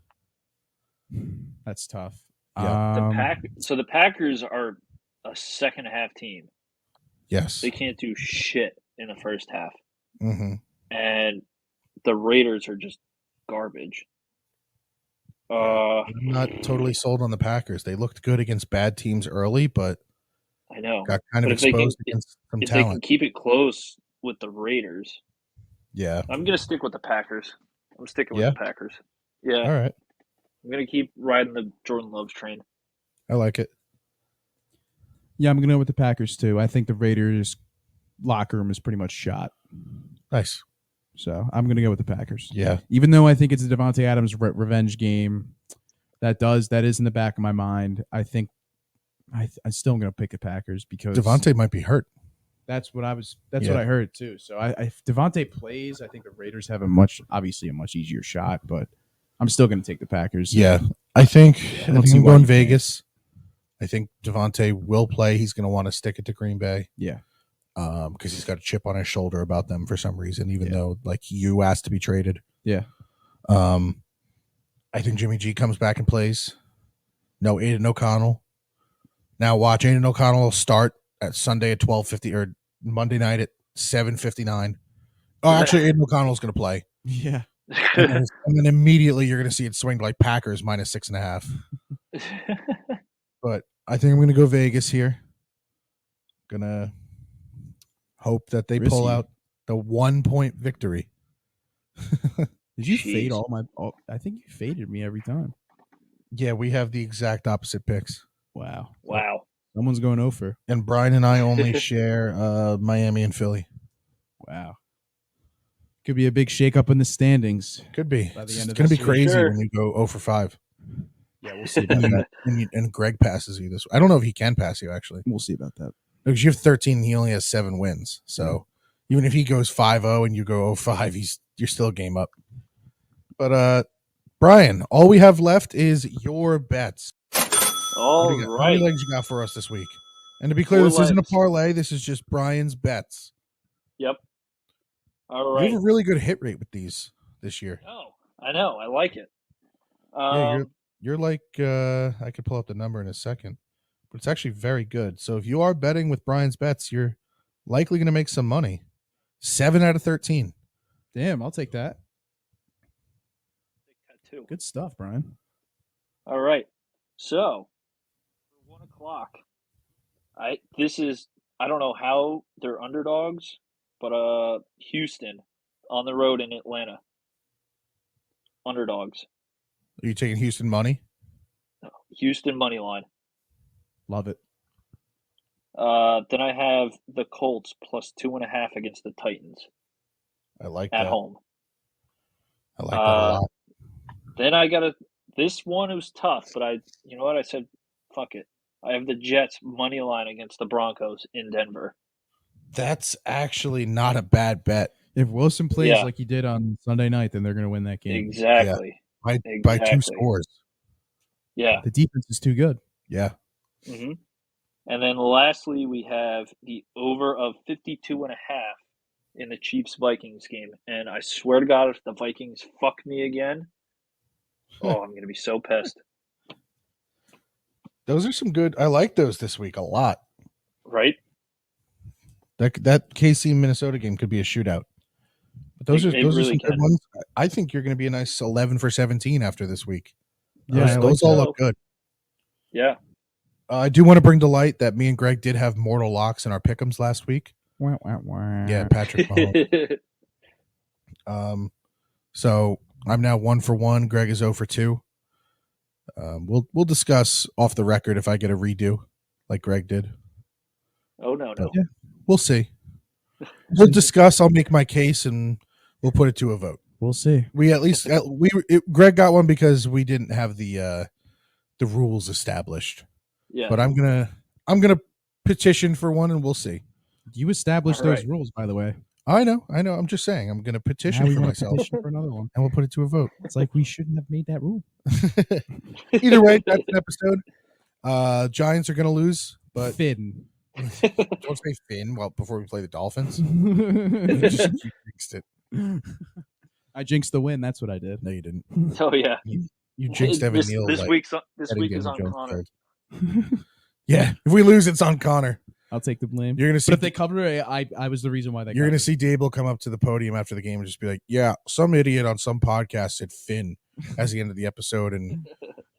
That's tough. Yeah. So the Packers are a second half team. Yes. They can't do shit in the first half. Mm-hmm. And the Raiders are just garbage. I'm not totally sold on the Packers. They looked good against bad teams early, but I know got kind of exposed against some if talent. They can keep it close with the Raiders. Yeah. I'm going to stick with the Packers. I'm sticking with the Packers. Yeah. All right. I'm going to keep riding the Jordan Love train. I like it. Yeah, I'm going to go with the Packers too. I think the Raiders locker room is pretty much shot. Nice. So I'm going to go with the Packers. Yeah. Even though I think it's a Devontae Adams revenge game, that is in the back of my mind. I think I still am going to pick the Packers because Devontae might be hurt. That's what I heard too. So if Devontae plays, I think the Raiders have a much easier shot, but I'm still going to take the Packers. Yeah. I think I'm going Vegas. I think Devontae will play. He's going to want to stick it to Green Bay. Yeah. Because he's got a chip on his shoulder about them for some reason, even though like you asked to be traded. Yeah. I think Jimmy G comes back and plays. No Aiden O'Connell. Now watch, Aiden O'Connell will start at Sunday at 12:50 or Monday night at 7:59. Oh, actually, Aiden O'Connell's going to play. Yeah. And then immediately you're going to see it swing to like Packers -6.5. But I think I'm going to go Vegas here. Gonna hope that they pull out the 1-point victory. Did you fade all my? I think you faded me every time. Yeah, we have the exact opposite picks. Wow. Someone's going over. And Brian and I only share Miami and Philly. Wow. Could be a big shakeup in the standings. Could be. It's going to be crazy when you go 0 for 5. Yeah, we'll see about that. And Greg passes you this way. I don't know if he can pass you, actually. We'll see about that. Because you have 13, he only has 7 wins. So even if he goes 5-0 and you go 0-5, you're still game up. But Brian, all we have left is your bets. All right. How many legs you got for us this week? And to be clear, this isn't a parlay. This is just Brian's bets. Yep. All right. You have a really good hit rate with these this year. I know. I like it. Yeah, you're like I could pull up the number in a second, but it's actually very good. So if you are betting with Brian's bets, you're likely going to make some money. 7 out of 13. Damn, I'll take that. Take that too. Good stuff, Brian. All right. So for 1 o'clock, I don't know how they're underdogs, but Houston on the road in Atlanta. underdogs. Are you taking Houston money? No. Houston money line. Love it. Then I have the Colts plus 2.5 against the Titans. I like at that. home. I like that a lot. Then I got this one was tough, but you know what? I said, fuck it. I have the Jets money line against the Broncos in Denver. That's actually not a bad bet. If Wilson plays like he did on Sunday night, then they're going to win that game. Exactly. Yeah. By 2 scores. Yeah. The defense is too good. Yeah. Mm-hmm. And then lastly, we have the over of 52.5 in the Chiefs-Vikings game. And I swear to God, if the Vikings fuck me again, I'm going to be so pissed. Those are some good. I like those this week a lot. Right? That KC Minnesota game could be a shootout. But those are really some good ones. I think you're going to be a nice 11 for 17 after this week. Yeah, those all look good. Yeah. I do want to bring to light that me and Greg did have mortal locks in our pick'ems last week. Yeah, Patrick Mahomes. So I'm now 1 for 1. Greg is 0 for 2. We'll discuss off the record if I get a redo like Greg did. Oh no. Yeah, we'll see. We'll discuss. I'll make my case and we'll put it to a vote. We'll see. Greg got one because we didn't have the rules established. Yeah. But I'm gonna petition for one and we'll see. You established those rules, by the way. I know. I'm just saying I'm gonna petition for myself for another one, and we'll put it to a vote. It's like we shouldn't have made that rule. Either way, that's an episode. Giants are gonna lose, but Finn. Don't say Finn. Well, before we play the Dolphins, you jinxed it. I jinxed the win. That's what I did. No, you didn't. Oh yeah. You jinxed Evan Neal. This week is on Connor. Yeah, if we lose, it's on Connor. I'll take the blame. You're gonna see. But if they cover it, I was the reason why they. You're gonna see Dable come up to the podium after the game and just be like, "Yeah, some idiot on some podcast said Finn," as the end of the episode, and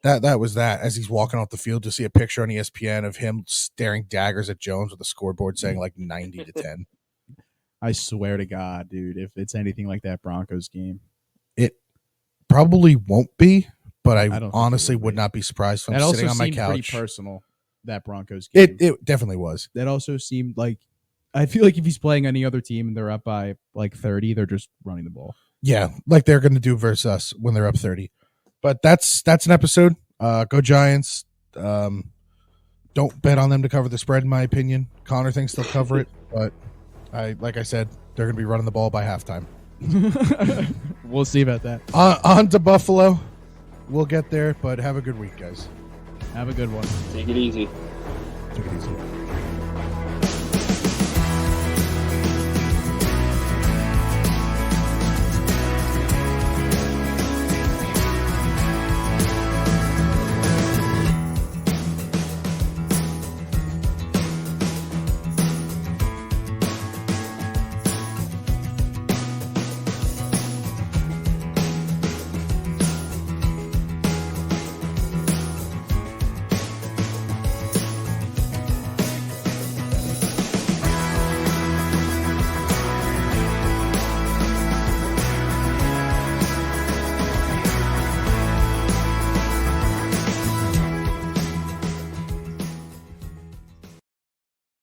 that was that. As he's walking off the field, to see a picture on ESPN of him staring daggers at Jones with a scoreboard saying like 90-10. I swear to God, dude, if it's anything like that Broncos game, it probably won't be. But I honestly would be. Not be surprised if I'm sitting on my couch. Pretty personal, that Broncos game. It definitely was. That also seemed like, I feel like if he's playing any other team and they're up by like 30, they're just running the ball. Yeah, like they're going to do versus us when they're up 30. But that's an episode. Go Giants. Don't bet on them to cover the spread, in my opinion. Connor thinks they'll cover it, but like I said, they're going to be running the ball by halftime. We'll see about that. On to Buffalo. We'll get there, but have a good week, guys. Have a good one. Take it easy. Take it easy.